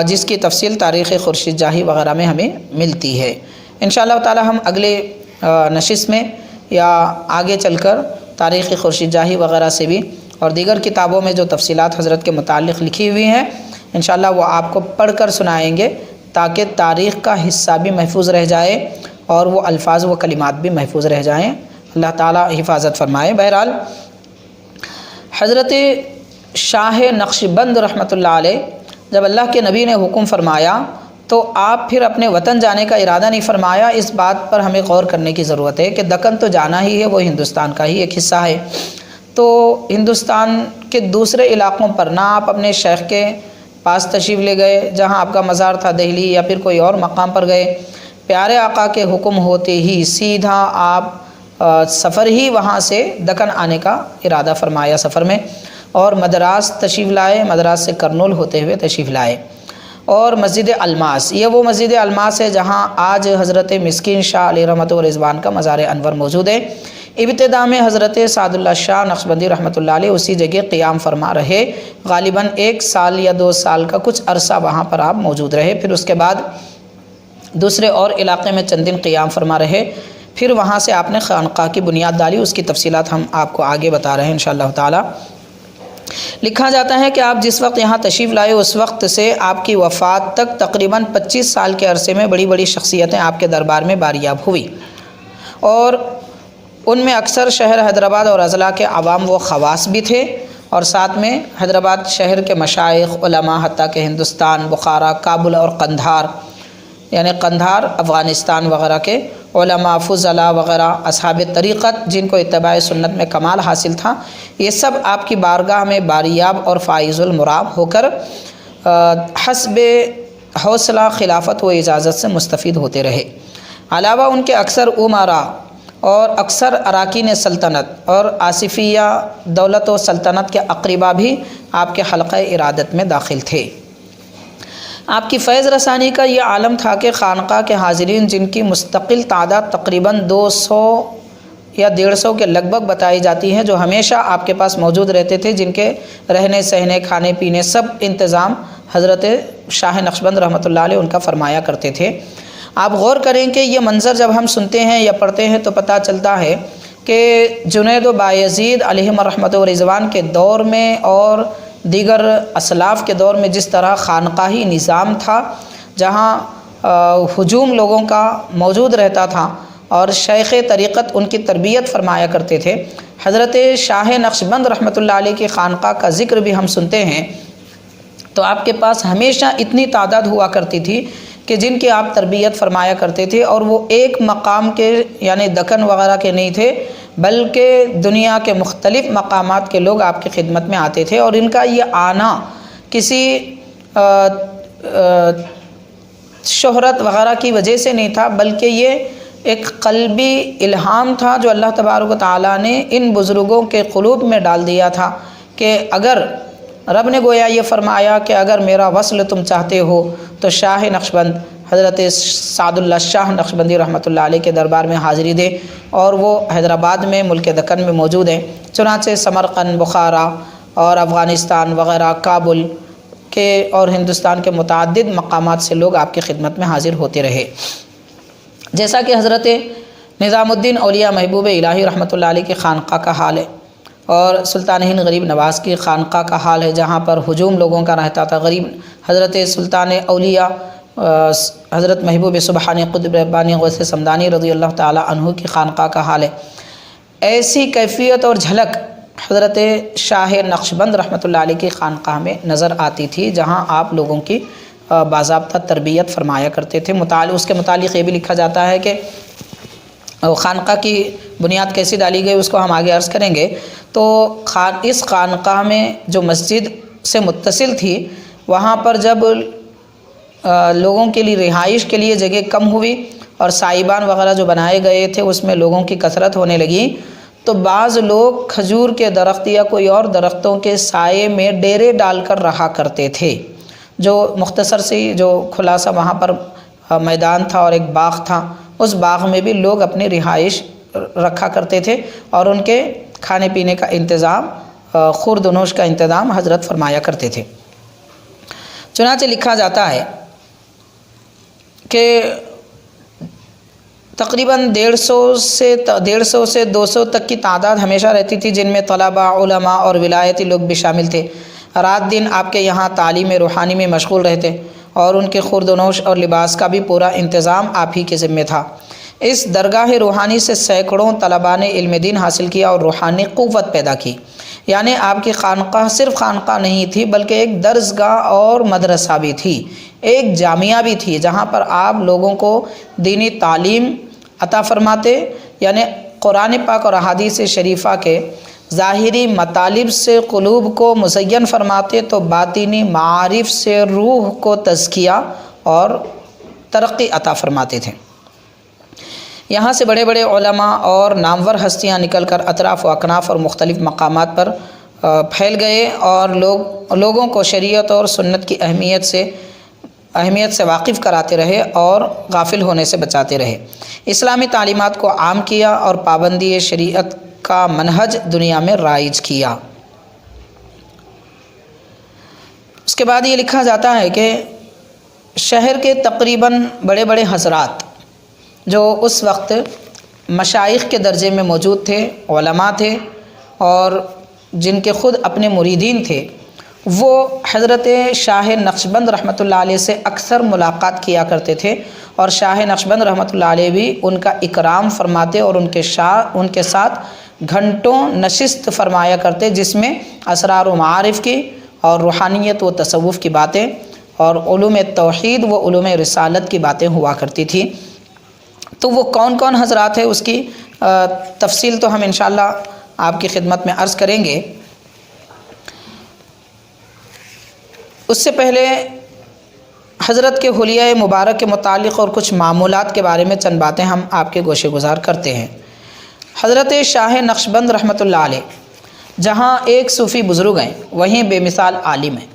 جس کی تفصیل تاریخ خورشید جاہی وغیرہ میں ہمیں ملتی ہے۔ انشاءاللہ تعالی ہم اگلے نشست میں یا آگے چل کر تاریخ خورشید جاہی وغیرہ سے بھی اور دیگر کتابوں میں جو تفصیلات حضرت کے متعلق لکھی ہوئی ہیں انشاءاللہ وہ آپ کو پڑھ کر سنائیں گے، تاکہ تاریخ کا حصہ بھی محفوظ رہ جائے اور وہ الفاظ و کلمات بھی محفوظ رہ جائیں۔ اللہ تعالیٰ حفاظت فرمائے۔ بہرحال حضرت شاہ نقشبند رحمۃ اللہ علیہ جب اللہ کے نبی نے حکم فرمایا تو آپ پھر اپنے وطن جانے کا ارادہ نہیں فرمایا۔ اس بات پر ہمیں غور کرنے کی ضرورت ہے کہ دکن تو جانا ہی ہے، وہ ہندوستان کا ہی ایک حصہ ہے، تو ہندوستان کے دوسرے علاقوں پر نہ آپ اپنے شیخ کے پاس تشریف لے گئے جہاں آپ کا مزار تھا دہلی، یا پھر کوئی اور مقام پر گئے، پیارے آقا کے حکم ہوتے ہی سیدھا آپ سفر ہی وہاں سے دکن آنے کا ارادہ فرمایا سفر میں، اور مدراس تشریف لائے، مدراس سے کرنول ہوتے ہوئے تشریف لائے، اور مسجد الماس، یہ وہ مسجد الماس ہے جہاں آج حضرت مسکین شاہ علیہ رحمت و رضوان کا مزار انور موجود ہے۔ ابتدا میں حضرت سعد اللہ شاہ نقشبندی رحمۃ اللہ علیہ اسی جگہ قیام فرما رہے، غالباً 1 سال یا 2 سال کا کچھ عرصہ وہاں پر آپ موجود رہے، پھر اس کے بعد دوسرے اور علاقے میں چند دن قیام فرما رہے، پھر وہاں سے آپ نے خانقاہ کی بنیاد ڈالی، اس کی تفصیلات ہم آپ کو آگے بتا رہے ہیں انشاءاللہ تعالی۔ لکھا جاتا ہے کہ آپ جس وقت یہاں تشریف لائے اس وقت سے آپ کی وفات تک تقریباً 25 سال کے عرصے میں بڑی بڑی شخصیتیں آپ کے دربار میں باریاب ہوئی، اور ان میں اکثر شہر حیدرآباد اور اضلاع کے عوام و خواص بھی تھے، اور ساتھ میں حیدرآباد شہر کے مشائخ، علماء، حتیٰ کہ ہندوستان، بخارا، کابل اور قندھار، یعنی قندھار افغانستان وغیرہ کے علماء، فضلاء وغیرہ، اصحاب طریقت جن کو اتباع سنت میں کمال حاصل تھا، یہ سب آپ کی بارگاہ میں باریاب اور فائز المرام ہو کر حسب حوصلہ خلافت و اجازت سے مستفید ہوتے رہے۔ علاوہ ان کے اکثر امراء اور اکثر اراکین سلطنت اور آصفیہ دولت و سلطنت کے اقربا بھی آپ کے حلقہ ارادت میں داخل تھے۔ آپ کی فیض رسانی کا یہ عالم تھا کہ خانقاہ کے حاضرین جن کی مستقل تعداد تقریباً 200 یا 150 کے لگ بھگ بتائی جاتی ہے، جو ہمیشہ آپ کے پاس موجود رہتے تھے، جن کے رہنے سہنے کھانے پینے سب انتظام حضرت شاہ نقشبند رحمۃ اللہ علیہ ان کا فرمایا کرتے تھے۔ آپ غور کریں کہ یہ منظر جب ہم سنتے ہیں یا پڑھتے ہیں تو پتہ چلتا ہے کہ جنید و بایزید علیہم رحمت و رضوان کے دور میں اور دیگر اسلاف کے دور میں جس طرح خانقاہی نظام تھا، جہاں ہجوم لوگوں کا موجود رہتا تھا اور شیخ طریقت ان کی تربیت فرمایا کرتے تھے، حضرت شاہ نقشبند رحمۃ اللہ علیہ کی خانقاہ کا ذکر بھی ہم سنتے ہیں تو آپ کے پاس ہمیشہ اتنی تعداد ہوا کرتی تھی کہ جن کی آپ تربیت فرمایا کرتے تھے، اور وہ ایک مقام کے یعنی دکن وغیرہ کے نہیں تھے، بلکہ دنیا کے مختلف مقامات کے لوگ آپ کی خدمت میں آتے تھے، اور ان کا یہ آنا کسی شہرت وغیرہ کی وجہ سے نہیں تھا، بلکہ یہ ایک قلبی الہام تھا جو اللہ تبارک و تعالیٰ نے ان بزرگوں کے قلوب میں ڈال دیا تھا کہ اگر رب نے گویا یہ فرمایا کہ اگر میرا وصل تم چاہتے ہو تو شاہ نقشبند حضرت سعد اللہ شاہ نقشبندی رحمۃ اللہ علیہ کے دربار میں حاضری دے، اور وہ حیدرآباد میں ملک دکن میں موجود ہیں۔ چنانچہ سمرقند، بخارا اور افغانستان وغیرہ، کابل کے اور ہندوستان کے متعدد مقامات سے لوگ آپ کی خدمت میں حاضر ہوتے رہے۔ جیسا کہ حضرت نظام الدین اولیاء محبوب الہی رحمۃ اللہ علیہ کی خانقاہ کا حال ہے، اور سلطان ہند غریب نواز کی خانقاہ کا حال ہے جہاں پر ہجوم لوگوں کا رہتا تھا، غریب حضرت سلطان اولیاء حضرت محبوب سبحانی قطب ربانی غوث سمدانی رضی اللہ تعالی عنہ کی خانقاہ کا حال ہے۔ ایسی کیفیت اور جھلک حضرت شاہ نقشبند رحمۃ اللہ علیہ کی خانقاہ میں نظر آتی تھی، جہاں آپ لوگوں کی باضابطہ تربیت فرمایا کرتے تھے۔ اس کے متعلق یہ بھی لکھا جاتا ہے کہ خانقاہ کی بنیاد کیسی ڈالی گئی اس کو ہم آگے عرض کریں گے۔ تو اس خانقاہ میں جو مسجد سے متصل تھی، وہاں پر جب لوگوں کے لیے رہائش کے لیے جگہ کم ہوئی اور سائبان وغیرہ جو بنائے گئے تھے اس میں لوگوں کی کثرت ہونے لگی، تو بعض لوگ کھجور کے درخت یا کوئی اور درختوں کے سائے میں ڈیرے ڈال کر رہا کرتے تھے۔ جو مختصر سی جو کھلا سا وہاں پر میدان تھا اور ایک باغ تھا، اس باغ میں بھی لوگ اپنی رہائش رکھا کرتے تھے اور ان کے کھانے پینے کا انتظام، خورد و نوش کا انتظام حضرت فرمایا کرتے تھے۔ چنانچہ لکھا جاتا ہے کہ تقریباً 150 سے 200 تک کی تعداد ہمیشہ رہتی تھی، جن میں طلباء، علماء اور ولایتی لوگ بھی شامل تھے۔ رات دن آپ کے یہاں تعلیم روحانی میں مشغول رہتے اور ان کے خورد و نوش اور لباس کا بھی پورا انتظام آپ ہی کے ذمہ تھا۔ اس درگاہ روحانی سے سینکڑوں طلباء نے علم دین حاصل کیا اور روحانی قوت پیدا کی۔ یعنی آپ کی خانقاہ صرف خانقاہ نہیں تھی بلکہ ایک درسگاہ اور مدرسہ بھی تھی، ایک جامعہ بھی تھی، جہاں پر آپ لوگوں کو دینی تعلیم عطا فرماتے، یعنی قرآن پاک اور احادیث شریفہ کے ظاہری مطالب سے قلوب کو مزین فرماتے تو باطنی معارف سے روح کو تزکیہ اور ترقی عطا فرماتے تھے۔ یہاں سے بڑے بڑے علماء اور نامور ہستیاں نکل کر اطراف و اکناف اور مختلف مقامات پر پھیل گئے اور لوگوں کو شریعت اور سنت کی اہمیت سے واقف کراتے رہے اور غافل ہونے سے بچاتے رہے۔ اسلامی تعلیمات کو عام کیا اور پابندی شریعت کا منہج دنیا میں رائج کیا۔ اس کے بعد یہ لکھا جاتا ہے کہ شہر کے تقریباً بڑے بڑے حضرات جو اس وقت مشائخ کے درجے میں موجود تھے، علماء تھے اور جن کے خود اپنے مریدین تھے، وہ حضرت شاہ نقشبند رحمۃ اللہ علیہ سے اکثر ملاقات کیا کرتے تھے اور شاہ نقشبند رحمۃ اللہ علیہ بھی ان کا اکرام فرماتے اور ان کے ساتھ گھنٹوں نشست فرمایا کرتے، جس میں اسرار و معارف کی اور روحانیت و تصوف کی باتیں اور علوم توحید و علوم رسالت کی باتیں ہوا کرتی تھیں۔ تو وہ کون کون حضرات ہیں اس کی تفصیل تو ہم انشاءاللہ آپ کی خدمت میں عرض کریں گے۔ اس سے پہلے حضرت کے حلیہ مبارک کے متعلق اور کچھ معمولات کے بارے میں چند باتیں ہم آپ کے گوشے گزار کرتے ہیں۔ حضرت شاہ نقشبند رحمۃ اللہ علیہ جہاں ایک صوفی بزرگ ہیں، وہیں بے مثال عالم ہیں،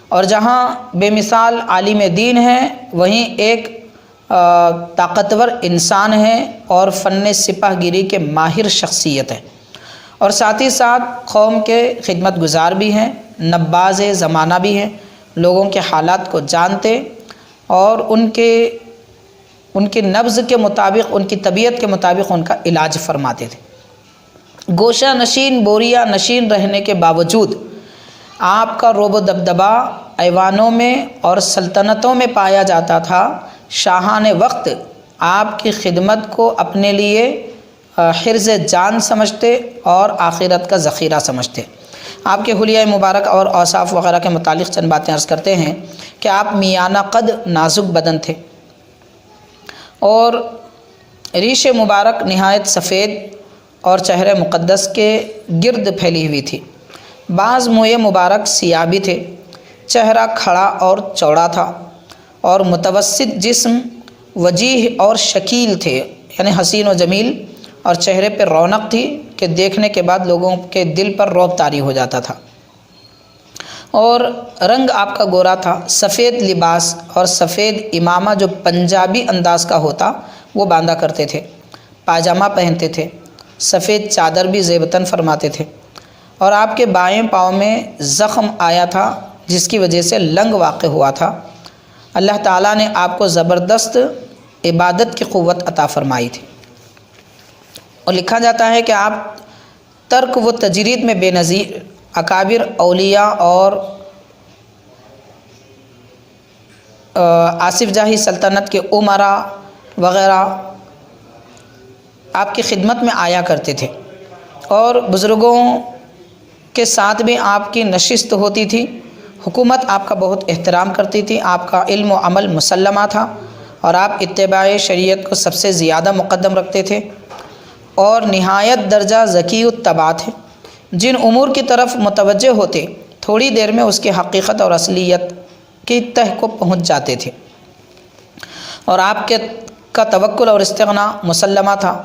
اور جہاں بے مثال عالم دین ہیں وہیں ایک طاقتور انسان ہیں اور فن سپاہ گیری کے ماہر شخصیت ہیں، اور ساتھ ہی ساتھ قوم کے خدمت گزار بھی ہیں، نباز زمانہ بھی ہیں، لوگوں کے حالات کو جانتے اور ان کے نبض کے مطابق، ان کی طبیعت کے مطابق ان کا علاج فرماتے تھے۔ گوشہ نشین، بوریا نشین رہنے کے باوجود آپ کا رعب و دبدبا ایوانوں میں اور سلطنتوں میں پایا جاتا تھا۔ شاہان وقت آپ کی خدمت کو اپنے لیے حرز جان سمجھتے اور آخرت کا ذخیرہ سمجھتے۔ آپ کے حلیہ مبارک اور اوصاف وغیرہ کے متعلق چند باتیں عرض کرتے ہیں کہ آپ میانہ قد، نازک بدن تھے اور ریش مبارک نہایت سفید اور چہرے مقدس کے گرد پھیلی ہوئی تھی۔ بعض موئے مبارک سیاہ بھی تھے، چہرہ کھڑا اور چوڑا تھا اور متوسط جسم، وجیح اور شکیل تھے، یعنی حسین و جمیل، اور چہرے پر رونق تھی کہ دیکھنے کے بعد لوگوں کے دل پر رعب طاری ہو جاتا تھا۔ اور رنگ آپ کا گورا تھا، سفید لباس اور سفید امامہ جو پنجابی انداز کا ہوتا وہ باندھا کرتے تھے، پاجامہ پہنتے تھے، سفید چادر بھی زیبتاً فرماتے تھے، اور آپ کے بائیں پاؤں میں زخم آیا تھا جس کی وجہ سے لنگ واقع ہوا تھا۔ اللہ تعالیٰ نے آپ کو زبردست عبادت کی قوت عطا فرمائی تھی، اور لکھا جاتا ہے کہ آپ ترک و تجرید میں بے نظیر، اکابر اولیاء اور آصف جاہی سلطنت کے امراء وغیرہ آپ کی خدمت میں آیا کرتے تھے، اور بزرگوں کے ساتھ بھی آپ کی نشست ہوتی تھی۔ حکومت آپ کا بہت احترام کرتی تھی، آپ کا علم و عمل مسلمہ تھا اور آپ اتباع شریعت کو سب سے زیادہ مقدم رکھتے تھے، اور نہایت درجہ ذکی الطبع تھے۔ جن امور کی طرف متوجہ ہوتے تھوڑی دیر میں اس کی حقیقت اور اصلیت کی تہ کو پہنچ جاتے تھے، اور آپ کا توکل اور استغنا مسلمہ تھا۔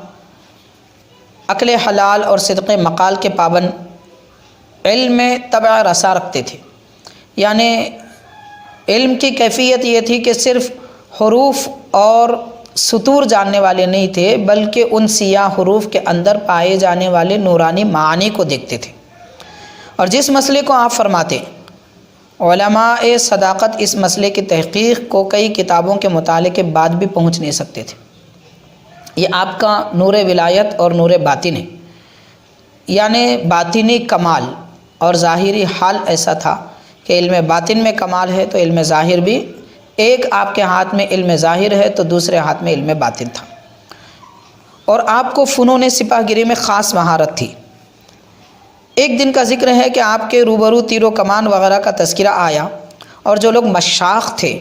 عقل حلال اور صدق مقال کے پابند، علم میں طبع رسا رکھتے تھے، یعنی علم کی کیفیت یہ تھی کہ صرف حروف اور سطور جاننے والے نہیں تھے، بلکہ ان سیاہ حروف کے اندر پائے جانے والے نورانی معانی کو دیکھتے تھے۔ اور جس مسئلے کو آپ فرماتے، علماء صداقت اس مسئلے کی تحقیق کو کئی کتابوں کے مطالعے کے بعد بھی پہنچ نہیں سکتے تھے۔ یہ آپ کا نور ولایت اور نور باطن ہے، یعنی باطنی کمال اور ظاہری حال ایسا تھا کہ علم باطن میں کمال ہے تو علم ظاہر بھی، ایک آپ کے ہاتھ میں علم ظاہر ہے تو دوسرے ہاتھ میں علم باطن تھا۔ اور آپ کو فنون سپاہ گیری میں خاص مہارت تھی۔ ایک دن کا ذکر ہے کہ آپ کے روبرو تیر و کمان وغیرہ کا تذکرہ آیا، اور جو لوگ مشاق تھے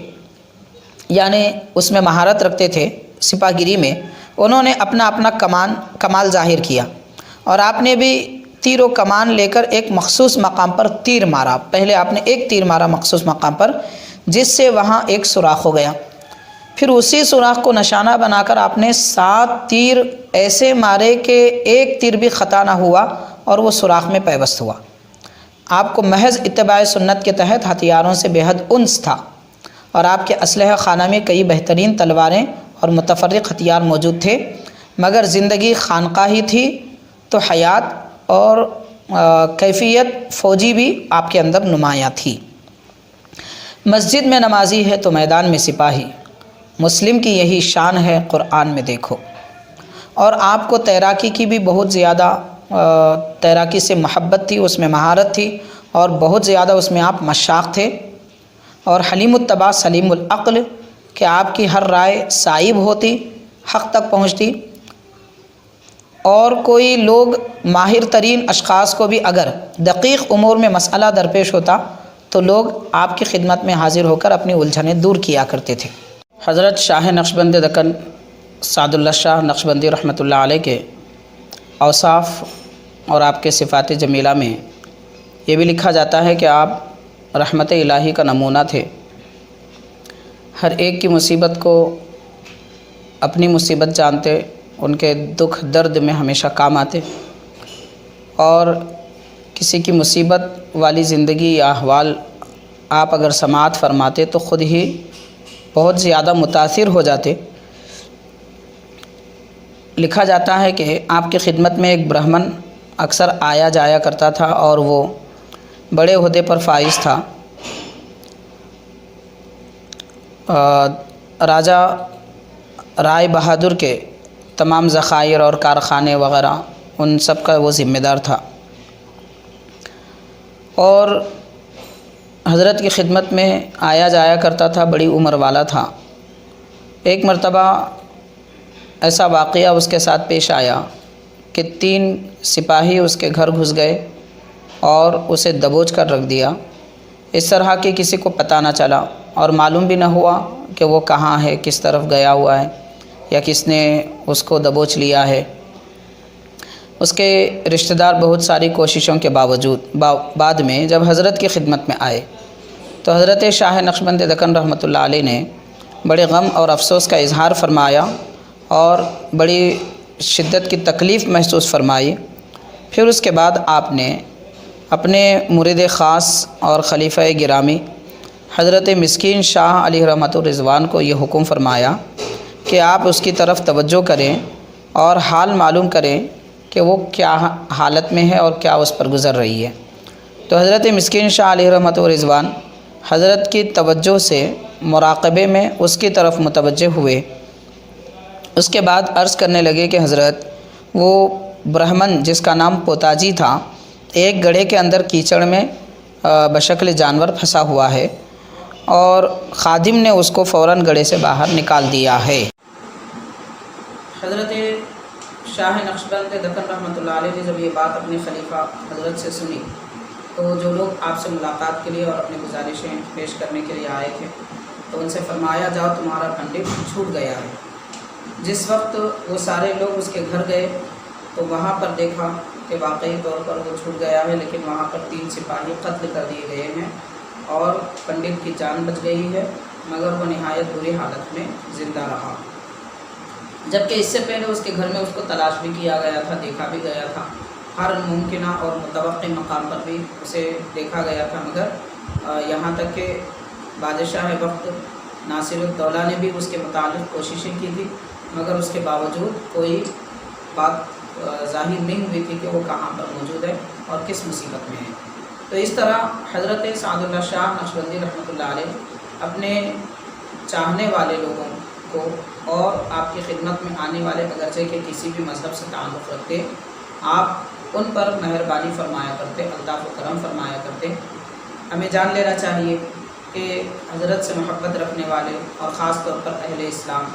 یعنی اس میں مہارت رکھتے تھے سپاہ گیری میں، انہوں نے اپنا اپنا کمال ظاہر کیا، اور آپ نے بھی تیر و کمان لے کر ایک مخصوص مقام پر تیر مارا۔ پہلے آپ نے ایک تیر مارا مخصوص مقام پر، جس سے وہاں ایک سوراخ ہو گیا۔ پھر اسی سوراخ کو نشانہ بنا کر آپ نے 7 تیر ایسے مارے کہ ایک تیر بھی خطا نہ ہوا اور وہ سوراخ میں پیوست ہوا۔ آپ کو محض اتباع سنت کے تحت ہتھیاروں سے بے حد انس تھا، اور آپ کے اسلحہ خانہ میں کئی بہترین تلواریں اور متفرق ہتھیار موجود تھے، مگر زندگی خانقاہی تھی تو حیات اور کیفیت فوجی بھی آپ کے اندر نمایاں تھی۔ مسجد میں نمازی ہے تو میدان میں سپاہی، مسلم کی یہی شان ہے قرآن میں دیکھو۔ اور آپ کو تیراکی کی بھی بہت زیادہ تیراکی سے محبت تھی، اس میں مہارت تھی، اور بہت زیادہ اس میں آپ مشاق تھے۔ اور حلیم الطبع سلیم العقل کہ آپ کی ہر رائے صائب ہوتی، حق تک پہنچتی، اور کوئی لوگ ماہر ترین اشخاص کو بھی اگر دقیق امور میں مسئلہ درپیش ہوتا تو لوگ آپ کی خدمت میں حاضر ہو کر اپنی الجھنیں دور کیا کرتے تھے۔ حضرت شاہ نقشبند دکن سعد اللہ شاہ نقشبندی رحمۃ اللہ علیہ کے اوصاف اور آپ کے صفات جمیلہ میں یہ بھی لکھا جاتا ہے کہ آپ رحمت الہی کا نمونہ تھے، ہر ایک کی مصیبت کو اپنی مصیبت جانتے، ان کے دکھ درد میں ہمیشہ کام آتے، اور کسی کی مصیبت والی زندگی یا احوال آپ اگر سماعت فرماتے تو خود ہی بہت زیادہ متاثر ہو جاتے۔ لکھا جاتا ہے کہ آپ کی خدمت میں ایک برہمن اکثر آیا جایا کرتا تھا، اور وہ بڑے عہدے پر فائز تھا۔ راجہ رائے بہادر کے تمام ذخائر اور کارخانے وغیرہ ان سب کا وہ ذمہ دار تھا، اور حضرت کی خدمت میں آیا جایا کرتا تھا، بڑی عمر والا تھا۔ ایک مرتبہ ایسا واقعہ اس کے ساتھ پیش آیا کہ 3 سپاہی اس کے گھر گھس گئے اور اسے دبوچ کر رکھ دیا۔ اس طرح کہ کسی کو پتہ نہ چلا، اور معلوم بھی نہ ہوا کہ وہ کہاں ہے، کس طرف گیا ہوا ہے، یا کس نے اس کو دبوچ لیا ہے۔ اس کے رشتہ دار بہت ساری کوششوں کے بعد میں جب حضرت کی خدمت میں آئے تو حضرت شاہ نقشبند دکن رحمۃ اللہ علیہ نے بڑے غم اور افسوس کا اظہار فرمایا، اور بڑی شدت کی تکلیف محسوس فرمائی۔ پھر اس کے بعد آپ نے اپنے مرید خاص اور خلیفہ گرامی حضرت مسکین شاہ علیہ رحمۃ الرضوان کو یہ حکم فرمایا کہ آپ اس کی طرف توجہ کریں اور حال معلوم کریں کہ وہ کیا حالت میں ہے اور کیا اس پر گزر رہی ہے۔ تو حضرت مسکین شاہ علیہ رحمۃ الرضوان حضرت کی توجہ سے مراقبے میں اس کی طرف متوجہ ہوئے۔ اس کے بعد عرض کرنے لگے کہ حضرت، وہ برہمن جس کا نام پوتاجی تھا، ایک گڑھے کے اندر کیچڑ میں بشکل جانور پھنسا ہوا ہے، اور خادم نے اس کو فوراً گڑھے سے باہر نکال دیا ہے۔ حضرت شاہ نقشبند دکن رحمۃ اللہ علیہ نے جب یہ بات اپنے خلیفہ حضرت سے سنی تو جو لوگ آپ سے ملاقات کے لیے اور اپنی گزارشیں پیش کرنے کے لیے آئے تھے تو ان سے فرمایا، جاؤ تمہارا پنڈت چھوٹ گیا ہے۔ جس وقت وہ سارے لوگ اس کے گھر گئے تو وہاں پر دیکھا کہ واقعی طور پر وہ چھوٹ گیا ہے، لیکن وہاں پر 3 سپاہی قتل کر دیے گئے ہیں، اور پنڈت کی جان بچ گئی ہے، مگر وہ نہایت بری حالت میں زندہ رہا۔ جبکہ اس سے پہلے اس کے گھر میں اس کو تلاش بھی کیا گیا تھا، دیکھا بھی گیا تھا، ہر ممکنہ اور متوقع مقام پر بھی اسے دیکھا گیا تھا، مگر یہاں تک کہ بادشاہ وقت ناصر الدولہ نے بھی اس کے متعلق کوششیں کی تھی، مگر اس کے باوجود کوئی بات ظاہر نہیں ہوئی تھی کہ وہ کہاں پر موجود ہے اور کس مصیبت میں ہے۔ تو اس طرح حضرت سعد اللہ شاہ نقشبندی رحمۃ اللہ علیہ اپنے چاہنے والے لوگوں کو اور آپ کی خدمت میں آنے والے اگرچہ کہ کسی بھی مذہب سے تعلق رکھتے، آپ ان پر مہربانی فرمایا کرتے، الطاف و کرم فرمایا کرتے۔ ہمیں جان لینا چاہیے کہ حضرت سے محبت رکھنے والے اور خاص طور پر اہل اسلام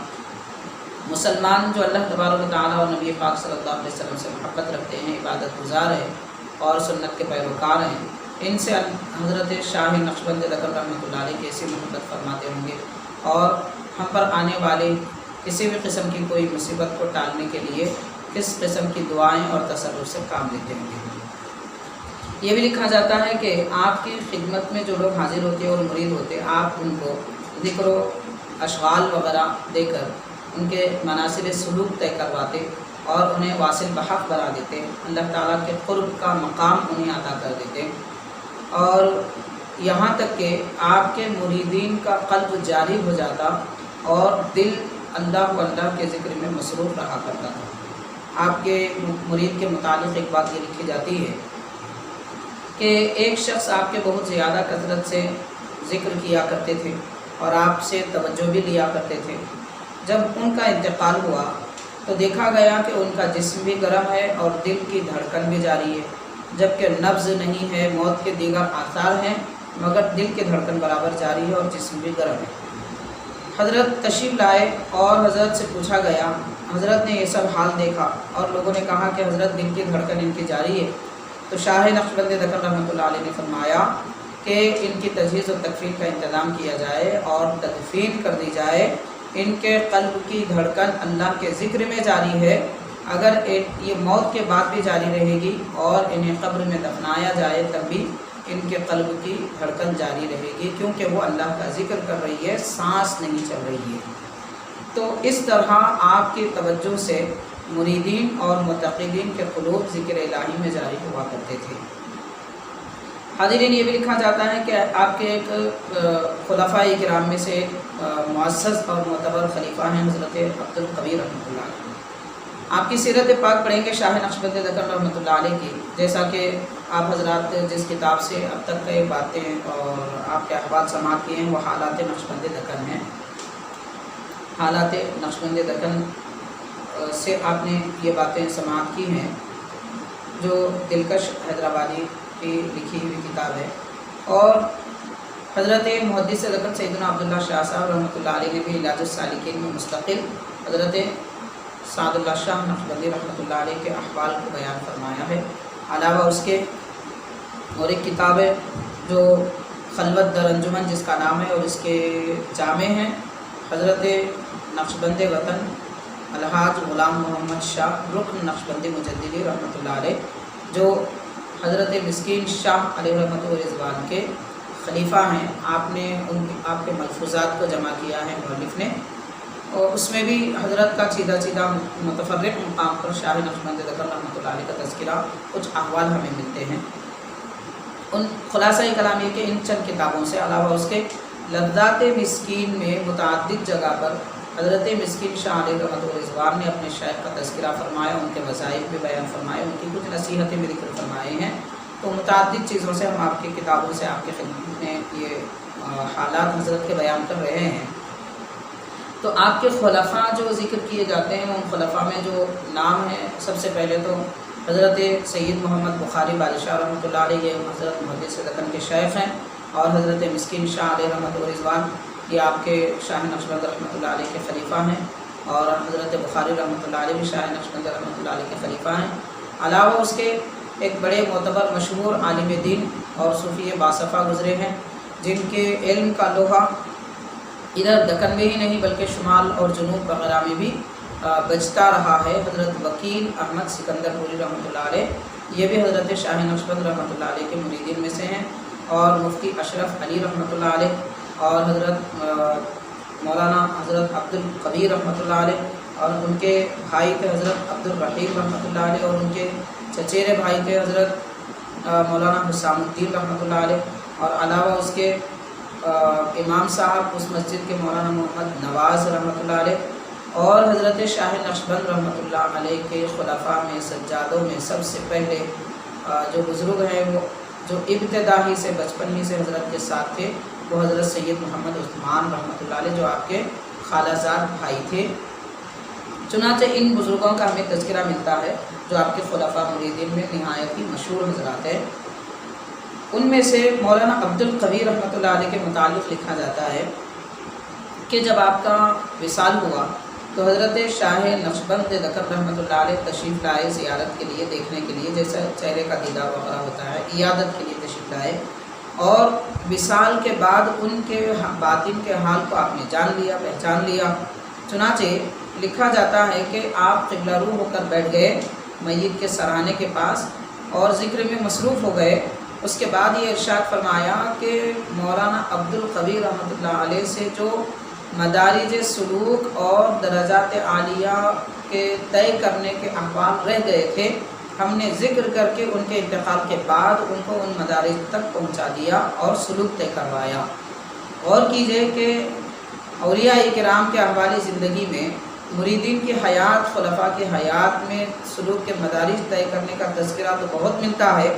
مسلمان جو اللہ تبارک و تعالیٰ اور نبی پاک صلی اللہ علیہ وسلم سے محبت رکھتے ہیں، عبادت گزار ہیں اور سنت کے پیروکار ہیں، ان سے حضرت شاہ نقشبند دکن رحمۃ اللہ علیہ کیسی محبت فرماتے ہوں گے اور ہم پر آنے والے کسی بھی قسم کی کوئی مصیبت کو ٹالنے کے لیے کس قسم کی دعائیں اور تصرف سے کام لیتے ہوں گے۔ یہ بھی لکھا جاتا ہے کہ آپ کی خدمت میں جو لوگ حاضر ہوتے اور مرید ہوتے، آپ ان کو ذکر و اشغال وغیرہ دے کر ان کے مناسب سلوک طے کرواتے اور انہیں واصل بحق بنا دیتے، اللہ تعالیٰ کے قرب کا مقام انہیں عطا کر دیتے، اور یہاں تک کہ آپ کے مریدین کا قلب جاری ہو جاتا اور دل اللہ کے ذکر میں مصروف رہا کرتا تھا۔ آپ کے مرید کے متعلق ایک بات یہ لکھی جاتی ہے کہ ایک شخص آپ کے بہت زیادہ کثرت سے ذکر کیا کرتے تھے اور آپ سے توجہ بھی لیا کرتے تھے۔ جب ان کا انتقال ہوا تو دیکھا گیا کہ ان کا جسم بھی گرم ہے اور دل کی دھڑکن بھی جاری ہے، جبکہ نبض نہیں ہے، موت کے دیگر آثار ہیں، مگر دل کی دھڑکن برابر جاری ہے اور جسم بھی گرم ہے۔ حضرت تشریف لائے اور حضرت سے پوچھا گیا، حضرت نے یہ سب حال دیکھا اور لوگوں نے کہا کہ حضرت دل کی دھڑکن ان کی جاری ہے، تو شاہ نقشبند دکن رحمۃ اللہ علیہ نے فرمایا کہ ان کی تجہیز و تکفین کا انتظام کیا جائے اور تدفین کر دی جائے۔ ان کے قلب کی دھڑکن اللہ کے ذکر میں جاری ہے، اگر یہ موت کے بعد بھی جاری رہے گی اور انہیں قبر میں دفنایا جائے تب بھی ان کے قلب کی دھڑکن جاری رہے گی، کیونکہ وہ اللہ کا ذکر کر رہی ہے، سانس نہیں چل رہی ہے۔ تو اس طرح آپ کی توجہ سے مریدین اور متقدین کے قلوب ذکر الہی میں جاری ہوا کرتے تھے۔ حاضرین، یہ بھی لکھا جاتا ہے کہ آپ کے ایک خلفاء کرام میں سے ایک معزز اور معتبر خلیفہ ہیں حضرت عبد القبیر رحمۃ اللہ علیہ۔ آپ کی سیرت پاک پڑھیں گے شاہ نقشبند دکن رحمۃ اللہ علیہ کی، جیسا کہ آپ حضرات جس کتاب سے اب تک کئی باتیں اور آپ کے احوال سماعت کیے ہیں وہ حالات نقشبند دکن ہیں۔ حالات نقشبند دکن سے آپ نے یہ باتیں سماعت کی ہیں، جو دلکش حیدرآبادی کی لکھی ہوئی کتاب ہے، اور حضرت محدث دکن سیدنا عبداللہ شاہ صاحب رحمۃ اللہ علیہ نے بھی علاج السالکین میں مستقل حضرت سعد اللہ شاہ نقشبندی رحمۃ اللہ علیہ کے احوال کو بیان فرمایا ہے۔ علاوہ اس کے اور ایک کتاب ہے جو خلوت در انجمن جس کا نام ہے، اور اس کے جامع ہیں حضرت نقشبند وطن الحاج غلام محمد شاہ رکن نقشبندی مجددی رحمۃ اللہ علیہ، جو حضرت مسکین شاہ علیہ رحمۃ و رضوان کے خلیفہ ہیں۔ آپ نے آپ کے ملفوظات کو جمع کیا ہے مؤلف نے، اور اس میں بھی حضرت کا سیدھا متفرق مقام پر شاہ نقشبند دکن رحمۃ اللہ علیہ کا تذکرہ، کچھ احوال ہمیں ملتے ہیں۔ ان خلاصہ کلام یہ کہ ان چند کتابوں سے علاوہ اس کے لذات مسکین میں متعدد جگہ پر حضرت مسکین شاہ علیہ رحمۃ و رضوان نے اپنے شیخ کا تذکرہ فرمایا، ان کے وظائف بھی بیان فرمائے، ان کی کچھ نصیحتیں بھی ذکر فرمائے ہیں۔ تو متعدد چیزوں سے ہم آپ کی کتابوں سے آپ کی خدمت میں یہ حالات حضرت کے بیان کر رہے ہیں۔ تو آپ کے خلفاء جو ذکر کیے جاتے ہیں، ان خلفاء میں جو نام ہیں، سب سے پہلے تو حضرت سید محمد بخاری بادشاہ رحمۃ اللہ علیہ، یہ حضرت محدث دکن کے شیخ ہیں، اور حضرت مسکین شاہ علیہ رحمۃ و رضوان یہ آپ کے شاہ نقشبند رحمۃ اللہ علیہ کے خلیفہ ہیں، اور حضرت بخاری رحمۃ اللہ علیہ بھی شاہ نقشبند رحمۃ اللہ علیہ کے خلیفہ ہیں۔ علاوہ اس کے ایک بڑے معتبر مشہور عالم دین اور صوفی باصفا گزرے ہیں، جن کے علم کا لوہا ادھر دکن میں ہی نہیں بلکہ شمال اور جنوب وغیرہ میں بھی بجتا رہا ہے۔ حضرت وکیل احمد سکندر پوری رحمۃ اللہ علیہ، یہ بھی حضرت شاہ نقشبند رحمۃ اللہ علیہ کے مریدین میں سے ہیں، اور مفتی اشرف علی رحمۃ اللہ علیہ، اور حضرت مولانا حضرت عبد القبیر رحمۃ اللہ علیہ، اور ان کے بھائی تھے حضرت عبد الرحیم رحمۃ اللہ علیہ، اور ان کے چچیرے بھائی تھے حضرت مولانا حسام الدین رحمۃ اللہ علیہ، اور علاوہ اس کے امام صاحب اس مسجد کے مولانا محمد نواز رحمۃ اللہ علیہ اور حضرت شاہ نقشبند رحمۃ اللہ علیہ کے خلفاء میں سجادوں میں سب سے پہلے جو بزرگ ہیں وہ جو ابتدا ہی سے بچپن ہی سے حضرت کے ساتھ تھے وہ حضرت سید محمد عثمان رحمۃ اللہ علیہ جو آپ کے خالہ زاد بھائی تھے۔ چنانچہ ان بزرگوں کا ہمیں تذکرہ ملتا ہے جو آپ کے خلفاء مریدین میں نہایت ہی مشہور حضرات ہیں۔ ان میں سے مولانا عبد القوی رحمۃ اللہ علیہ کے متعلق لکھا جاتا ہے کہ جب آپ کا وصال ہوا تو حضرت شاہ نقشبند دکن رحمۃ اللہ علیہ تشریف لائے زیارت کے لیے، دیکھنے کے لیے، جیسا چہرے کا دیدار وغیرہ ہوتا ہے، عیادت کے لیے تشریف لائے، اور وصال کے بعد ان کے باطن کے حال کو آپ نے جان لیا، پہچان لیا۔ چنانچہ لکھا جاتا ہے کہ آپ قبلہ رو ہو کر بیٹھ گئے میت کے سرانے کے پاس اور ذکر میں مصروف ہو گئے۔ اس کے بعد یہ ارشاد فرمایا کہ مولانا عبد القوی رحمۃ اللہ علیہ سے جو مدارج سلوک اور درجات عالیہ کے طے کرنے کے احوال رہ گئے تھے، ہم نے ذکر کر کے ان کے انتقال کے بعد ان کو ان مدارج تک پہنچا دیا اور سلوک طے کروایا۔ غور کیجئے کہ اولیاء کرام کے احوال زندگی میں مریدین کی حیات، خلفاء کی حیات میں سلوک کے مدارج طے کرنے کا تذکرہ تو بہت ملتا ہے۔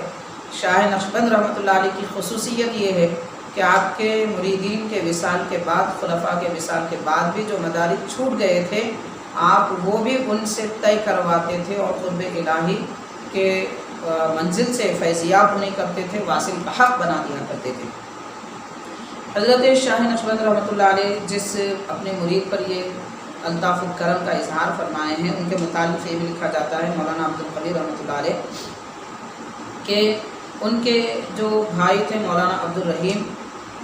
شاہ نقشبند رحمۃ اللہ علیہ کی خصوصیت یہ ہے کہ آپ کے مریدین کے وصال کے بعد، خلفاء کے وصال کے بعد بھی جو مدارج چھوٹ گئے تھے آپ وہ بھی ان سے طے کرواتے تھے اور قرب الہی کے منزل سے فیضیاب ہونے کرتے تھے، واصل بحق بنا دیا کرتے تھے۔ حضرت شاہ نقشبند رحمۃ اللہ علیہ جس اپنے مرید پر یہ الطاف الکرم کا اظہار فرمائے ہیں، ان کے متعلق یہ بھی لکھا جاتا ہے مولانا عبد القوی رحمۃ اللہ علیہ کہ ان کے جو بھائی تھے مولانا عبد الرحیم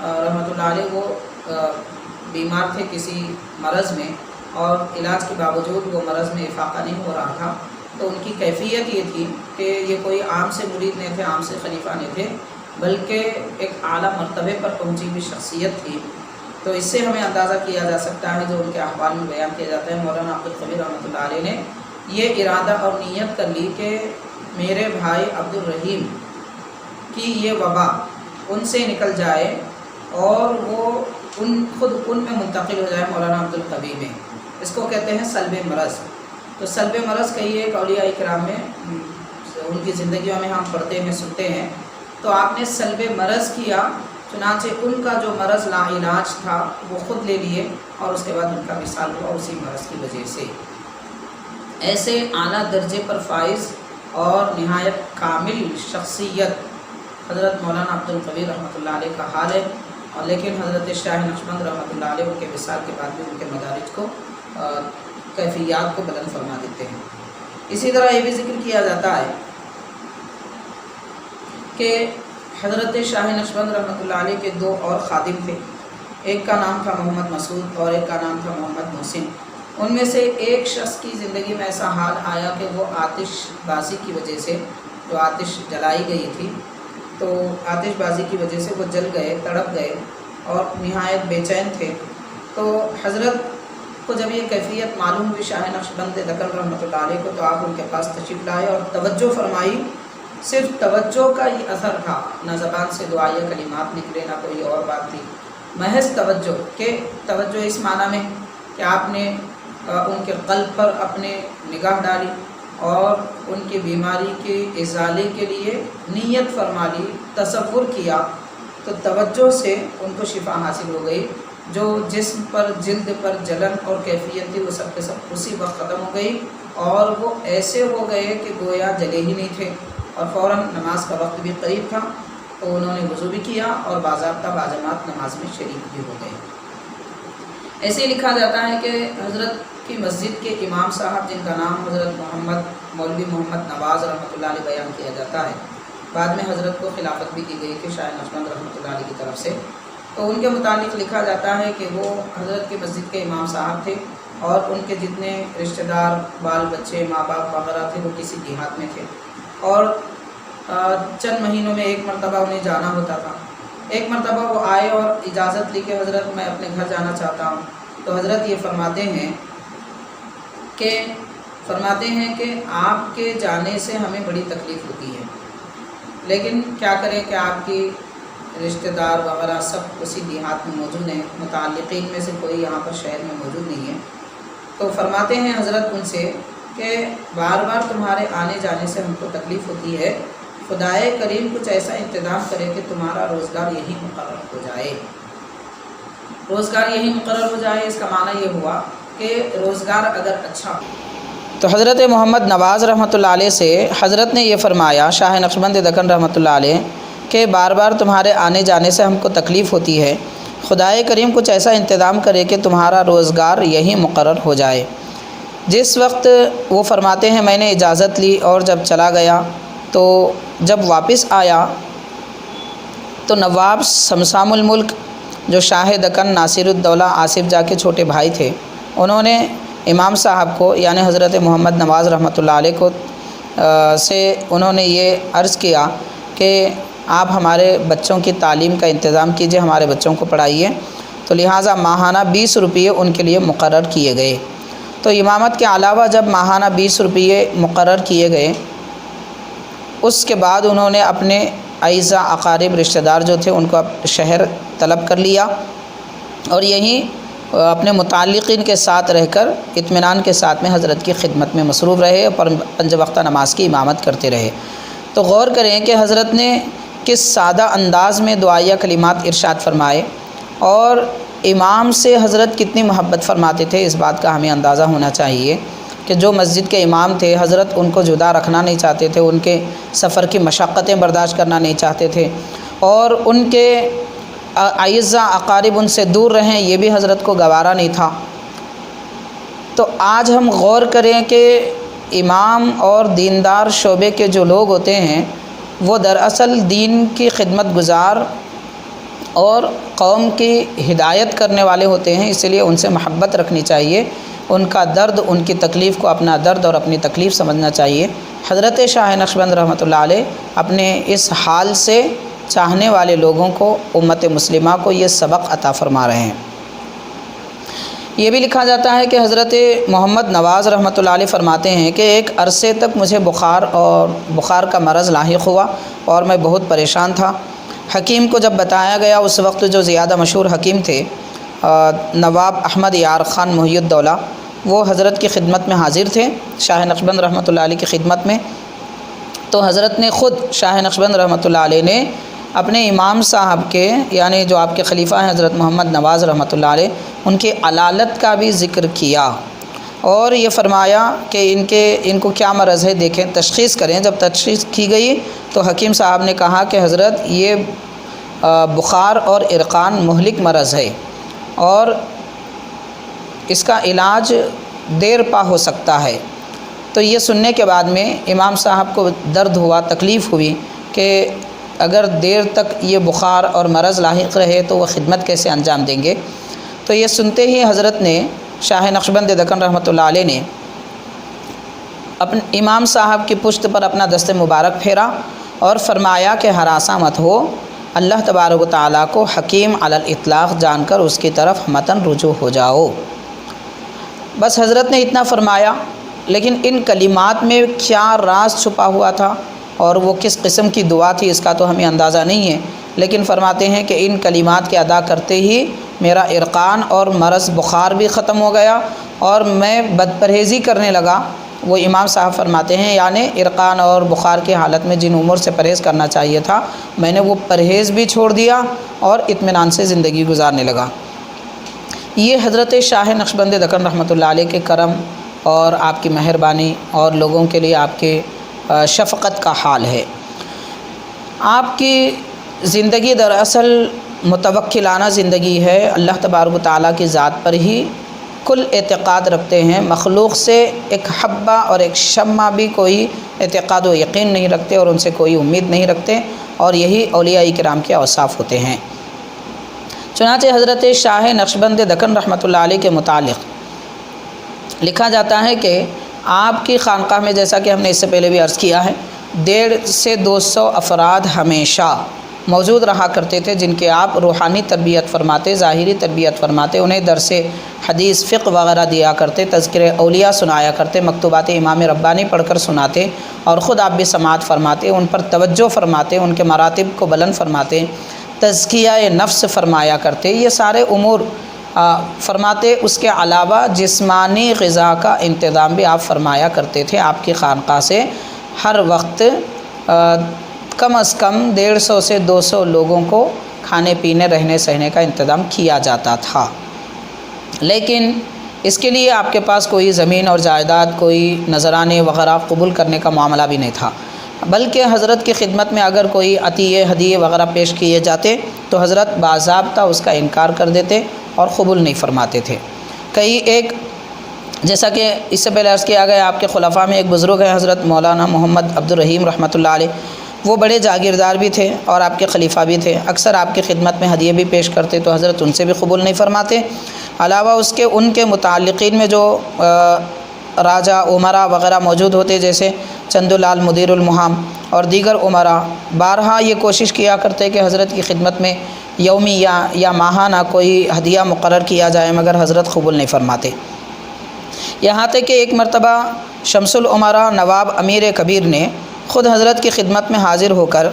رحمۃ اللہ علیہ، وہ بیمار تھے کسی مرض میں اور علاج کے باوجود وہ مرض میں افاقہ نہیں ہو رہا تھا، تو ان کی کیفیت یہ تھی کہ یہ کوئی عام سے مرید نہیں تھے، عام سے خلیفہ نہیں تھے، بلکہ ایک اعلیٰ مرتبے پر پہنچی ہوئی شخصیت تھی۔ تو اس سے ہمیں اندازہ کیا جا سکتا ہے جو ان کے احوال میں بیان کیا جاتا ہے، مولانا عبد القوی رحمۃ اللہ علیہ نے یہ ارادہ اور نیت کر لی کہ میرے بھائی عبد الرحیم کی یہ وبا ان سے نکل جائے اور وہ خود ان میں منتقل ہو جائے، مولانا عبد القوی میں۔ اس کو کہتے ہیں سلب مرض۔ تو سلب مرض کہیے ایک اولیاء کرام میں ان کی زندگیوں میں ہم پڑھتے ہیں، سنتے ہیں، تو آپ نے سلب مرض کیا، چنانچہ ان کا جو مرض لا علاج تھا وہ خود لے لیے اور اس کے بعد ان کا وصال ہوا اسی مرض کی وجہ سے۔ ایسے اعلیٰ درجے پر فائز اور نہایت کامل شخصیت حضرت مولانا عبد القوی رحمۃ اللہ علیہ کا حال ہے، اور لیکن حضرت شاہ نقشبند رحمۃ اللہ علیہ ان کے وصال کے بعد بھی ان کے مدارج کو کیفیات کو بلند فرما دیتے ہیں۔ اسی طرح یہ بھی ذکر کیا جاتا ہے کہ حضرت شاہ نقشبند رحمۃ اللہ علیہ کے دو اور خادم تھے، ایک کا نام تھا محمد مسعود اور ایک کا نام تھا محمد محسن۔ ان میں سے ایک شخص کی زندگی میں ایسا حال آیا کہ وہ آتش بازی کی وجہ سے، جو آتش جلائی گئی تھی تو آتش بازی کی وجہ سے وہ جل گئے، تڑپ گئے اور نہایت بے چین تھے۔ تو حضرت کو جب یہ کیفیت معلوم ہوئی شاہ نقشبند دکن رحمۃ اللہ علیہ کو، تو آپ ان کے پاس تشریف لائے اور توجہ فرمائی۔ صرف توجہ کا ہی اثر تھا، نہ زبان سے دعائیہ کلمات نکلے، نہ کوئی اور بات تھی، محض توجہ۔ کہ توجہ اس معنی میں کہ آپ نے ان کے قلب پر اپنے نگاہ ڈالی اور ان کی بیماری کے ازالے کے لیے نیت فرما لی، تصور کیا، تو توجہ سے ان کو شفا حاصل ہو گئی۔ جو جسم پر، جلد پر جلن اور کیفیت تھی وہ سب کے سب اسی وقت ختم ہو گئی اور وہ ایسے ہو گئے کہ گویا جلے ہی نہیں تھے، اور فوراً نماز کا وقت بھی قریب تھا تو انہوں نے وضو بھی کیا اور باضابطہ باجماعت نماز میں شریک بھی ہو گئے۔ ایسے ہی لکھا جاتا ہے کہ حضرت کی مسجد کے امام صاحب، جن کا نام حضرت مولوی محمد نواز رحمۃ اللہ علیہ بیان کیا جاتا ہے، بعد میں حضرت کو خلافت بھی دی گئی کہ شاہ نقشبند رحمۃ اللہ علیہ کی طرف سے، تو ان کے متعلق لکھا جاتا ہے کہ وہ حضرت کی مسجد کے امام صاحب تھے اور ان کے جتنے رشتہ دار، بال بچے، ماں باپ وغیرہ تھے وہ کسی دیہات میں تھے، اور چند مہینوں میں ایک مرتبہ انہیں جانا ہوتا تھا۔ ایک مرتبہ وہ آئے اور اجازت لی کہ حضرت میں اپنے گھر جانا چاہتا ہوں، تو حضرت یہ فرماتے ہیں کہ آپ کے جانے سے ہمیں بڑی تکلیف ہوتی ہے، لیکن کیا کریں کہ آپ کی رشتہ دار وغیرہ سب اسی دیہات میں موجود ہیں، متعلقین میں سے کوئی یہاں پر شہر میں موجود نہیں ہے۔ تو فرماتے ہیں حضرت ان سے کہ بار بار تمہارے آنے جانے سے ہم کو تکلیف ہوتی ہے، خدائے کریم کچھ ایسا انتظام کرے کہ تمہارا روزگار یہی مقرر ہو جائے۔ روزگار یہی مقرر ہو جائے، اس کا معنی یہ ہوا کہ روزگار اگر اچھا ہو۔ تو حضرت محمد نواز رحمۃ اللہ علیہ سے حضرت نے یہ فرمایا، شاہ نقشبند دکن رحمۃ اللہ علیہ، کہ بار بار تمہارے آنے جانے سے ہم کو تکلیف ہوتی ہے، خدائے کریم کچھ ایسا انتظام کرے کہ تمہارا روزگار یہی مقرر ہو جائے۔ جس وقت وہ فرماتے ہیں میں نے اجازت لی اور جب چلا گیا تو جب واپس آیا تو نواب سمسام الملک جو شاہ دکن ناصر الدولہ آصف جاہ کے چھوٹے بھائی تھے، انہوں نے امام صاحب کو یعنی حضرت محمد نواز رحمۃ اللہ علیہ کو سے انہوں نے یہ عرض کیا کہ آپ ہمارے بچوں کی تعلیم کا انتظام کیجئے، ہمارے بچوں کو پڑھائیے۔ تو لہٰذا ماہانہ 20 روپیے ان کے لیے مقرر کیے گئے۔ تو امامت کے علاوہ جب ماہانہ 20 روپیے مقرر کیے گئے، اس کے بعد انہوں نے اپنے اعزا اقارب رشتہ دار جو تھے ان کو شہر طلب کر لیا اور یہیں اپنے متعلقین کے ساتھ رہ کر اطمینان کے ساتھ میں حضرت کی خدمت میں مصروف رہے اور 5 وقتہ نماز کی امامت کرتے رہے۔ تو غور کریں کہ حضرت نے کس سادہ انداز میں دعائیہ کلمات ارشاد فرمائے اور امام سے حضرت کتنی محبت فرماتے تھے، اس بات کا ہمیں اندازہ ہونا چاہیے کہ جو مسجد کے امام تھے حضرت ان کو جدا رکھنا نہیں چاہتے تھے، ان کے سفر کی مشقتیں برداشت کرنا نہیں چاہتے تھے اور ان کے اعزا اقارب ان سے دور رہیں یہ بھی حضرت کو گوارا نہیں تھا۔ تو آج ہم غور کریں کہ امام اور دیندار شعبے کے جو لوگ ہوتے ہیں وہ دراصل دین کی خدمت گزار اور قوم کی ہدایت کرنے والے ہوتے ہیں، اس لیے ان سے محبت رکھنی چاہیے، ان کا درد، ان کی تکلیف کو اپنا درد اور اپنی تکلیف سمجھنا چاہیے۔ حضرت شاہ نقشبند رحمۃ اللہ علیہ اپنے اس حال سے چاہنے والے لوگوں کو، امت مسلمہ کو یہ سبق عطا فرما رہے ہیں۔ یہ بھی لکھا جاتا ہے کہ حضرت محمد نواز رحمۃ اللہ علیہ فرماتے ہیں کہ ایک عرصے تک مجھے بخار کا مرض لاحق ہوا اور میں بہت پریشان تھا۔ حکیم کو جب بتایا گیا، اس وقت جو زیادہ مشہور حکیم تھے نواب احمد یار خان محی الدولہ، وہ حضرت کی خدمت میں حاضر تھے، شاہ نقشبند رحمۃ اللہ علیہ کی خدمت میں۔ تو حضرت نے خود شاہ نقشبند رحمۃ اللہ علیہ نے اپنے امام صاحب کے یعنی جو آپ کے خلیفہ ہیں حضرت محمد نواز رحمۃ اللہ علیہ، ان کی علالت کا بھی ذکر کیا اور یہ فرمایا کہ ان کو کیا مرض ہے دیکھیں، تشخیص کریں۔ جب تشخیص کی گئی تو حکیم صاحب نے کہا کہ حضرت یہ بخار اور عرقان مہلک مرض ہے اور اس کا علاج دیر پا ہو سکتا ہے۔ تو یہ سننے کے بعد میں امام صاحب کو درد ہوا، تکلیف ہوئی کہ اگر دیر تک یہ بخار اور مرض لاحق رہے تو وہ خدمت کیسے انجام دیں گے۔ تو یہ سنتے ہی حضرت نے شاہ نقشبند دکن رحمۃ اللہ علیہ نے اپنے امام صاحب کی پشت پر اپنا دست مبارک پھیرا اور فرمایا کہ ہراساں مت ہو، اللہ تبارک و تعالیٰ کو حکیم علی الاطلاق جان کر اس کی طرف ہمتاً رجوع ہو جاؤ۔ بس حضرت نے اتنا فرمایا، لیکن ان کلمات میں کیا راز چھپا ہوا تھا اور وہ کس قسم کی دعا تھی اس کا تو ہمیں اندازہ نہیں ہے، لیکن فرماتے ہیں کہ ان کلمات کے ادا کرتے ہی میرا عرقان اور مرض بخار بھی ختم ہو گیا اور میں بد پرہیزی کرنے لگا۔ وہ امام صاحب فرماتے ہیں یعنی عرقان اور بخار کی حالت میں جن امور سے پرہیز کرنا چاہیے تھا میں نے وہ پرہیز بھی چھوڑ دیا اور اطمینان سے زندگی گزارنے لگا۔ یہ حضرت شاہ نقشبند دکن رحمۃ اللہ علیہ کے کرم اور آپ کی مہربانی اور لوگوں کے لیے آپ کے شفقت کا حال ہے۔ آپ کی زندگی دراصل متوکلانہ زندگی ہے، اللہ تبارک و تعالیٰ کی ذات پر ہی کل اعتقاد رکھتے ہیں، مخلوق سے ایک حبہ اور ایک شمع بھی کوئی اعتقاد و یقین نہیں رکھتے اور ان سے کوئی امید نہیں رکھتے، اور یہی اولیاء کرام کے اوصاف ہوتے ہیں۔ چنانچہ حضرت شاہ نقشبند دکن رحمۃ اللہ علیہ کے متعلق لکھا جاتا ہے کہ آپ کی خانقاہ میں، جیسا کہ ہم نے اس سے پہلے بھی عرض کیا ہے، 150 سے 200 افراد ہمیشہ موجود رہا کرتے تھے جن کے آپ روحانی تربیت فرماتے، ظاہری تربیت فرماتے، انہیں درس حدیث فقہ وغیرہ دیا کرتے، تذکر اولیاء سنایا کرتے، مکتوبات امام ربانی پڑھ کر سناتے اور خود آپ بھی سماعت فرماتے، ان پر توجہ فرماتے، ان کے مراتب کو بلند فرماتے۔ تزکیہ نفس فرمایا کرتے، یہ سارے امور فرماتے۔ اس کے علاوہ جسمانی غذا کا انتظام بھی آپ فرمایا کرتے تھے۔ آپ کی خانقاہ سے ہر وقت کم از کم 150 سے 200 لوگوں کو کھانے پینے رہنے سہنے کا انتظام کیا جاتا تھا، لیکن اس کے لیے آپ کے پاس کوئی زمین اور جائیداد، کوئی نذرانے وغیرہ قبول کرنے کا معاملہ بھی نہیں تھا، بلکہ حضرت کی خدمت میں اگر کوئی عطیے ہدیے وغیرہ پیش کیے جاتے تو حضرت باضابطہ اس کا انکار کر دیتے اور قبول نہیں فرماتے تھے۔ جیسا کہ اس سے پہلے عرض کیا گیا، آپ کے خلفاء میں ایک بزرگ ہیں حضرت مولانا محمد عبد الرحیم رحمۃ اللہ علیہ، وہ بڑے جاگیردار بھی تھے اور آپ کے خلیفہ بھی تھے، اکثر آپ کی خدمت میں ہدیے بھی پیش کرتے تو حضرت ان سے بھی قبول نہیں فرماتے۔ علاوہ اس کے ان کے متعلقین میں جو راجہ عمرا وغیرہ موجود ہوتے، جیسے چندو لال مدیر المہام اور دیگر عمرا، بارہا یہ کوشش کیا کرتے کہ حضرت کی خدمت میں یومی یا ماہانہ کوئی ہدیہ مقرر کیا جائے، مگر حضرت قبول نہیں فرماتے۔ یہاں تک کہ ایک مرتبہ شمس العمرا نواب امیر کبیر نے خود حضرت کی خدمت میں حاضر ہو کر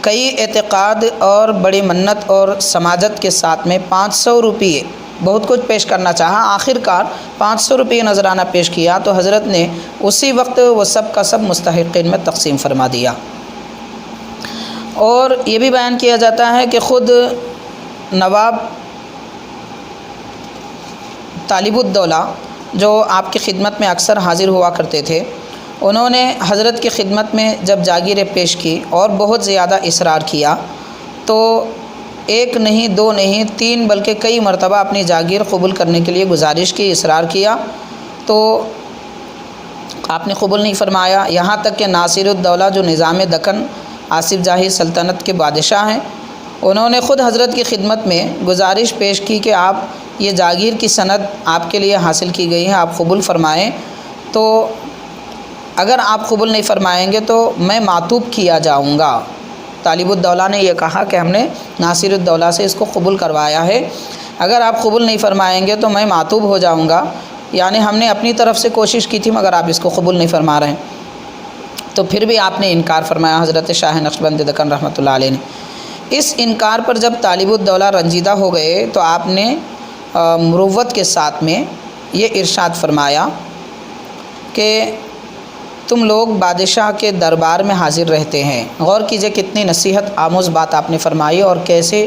کئی اعتقاد اور بڑی منت اور سماجت کے ساتھ میں 500 روپیے بہت کچھ پیش کرنا چاہا، آخر کار 500 روپیے نذرانہ پیش کیا تو حضرت نے اسی وقت وہ سب کا سب مستحقین میں تقسیم فرما دیا۔ اور یہ بھی بیان کیا جاتا ہے کہ خود نواب طالب الدولہ جو آپ کی خدمت میں اکثر حاضر ہوا کرتے تھے، انہوں نے حضرت کی خدمت میں جب جاگیریں پیش کی اور بہت زیادہ اصرار کیا تو ایک نہیں، دو نہیں، 3 بلکہ کئی مرتبہ اپنی جاگیر قبول کرنے کے لیے گزارش کی، اصرار کیا تو آپ نے قبول نہیں فرمایا۔ یہاں تک کہ ناصر الدولہ جو نظام دکن آصف جاہی سلطنت کے بادشاہ ہیں، انہوں نے خود حضرت کی خدمت میں گزارش پیش کی کہ آپ یہ جاگیر کی سند آپ کے لیے حاصل کی گئی ہے، آپ قبول فرمائیں، تو اگر آپ قبول نہیں فرمائیں گے تو میں معطوب کیا جاؤں گا۔ طالب الدولہ نے یہ کہا کہ ہم نے ناصر الدولہ سے اس کو قبول کروایا ہے، اگر آپ قبول نہیں فرمائیں گے تو میں معطوب ہو جاؤں گا، یعنی ہم نے اپنی طرف سے کوشش کی تھی مگر آپ اس کو قبول نہیں فرما رہے ہیں۔ تو پھر بھی آپ نے انکار فرمایا حضرت شاہ نقشبند دکن رحمۃ اللہ علیہ نے۔ اس انکار پر جب طالب الدولہ رنجیدہ ہو گئے تو آپ نے مروت کے ساتھ میں یہ ارشاد فرمایا کہ تم لوگ بادشاہ کے دربار میں حاضر رہتے ہیں، غور کیجئے کتنی نصیحت آموز بات آپ نے فرمائی اور کیسے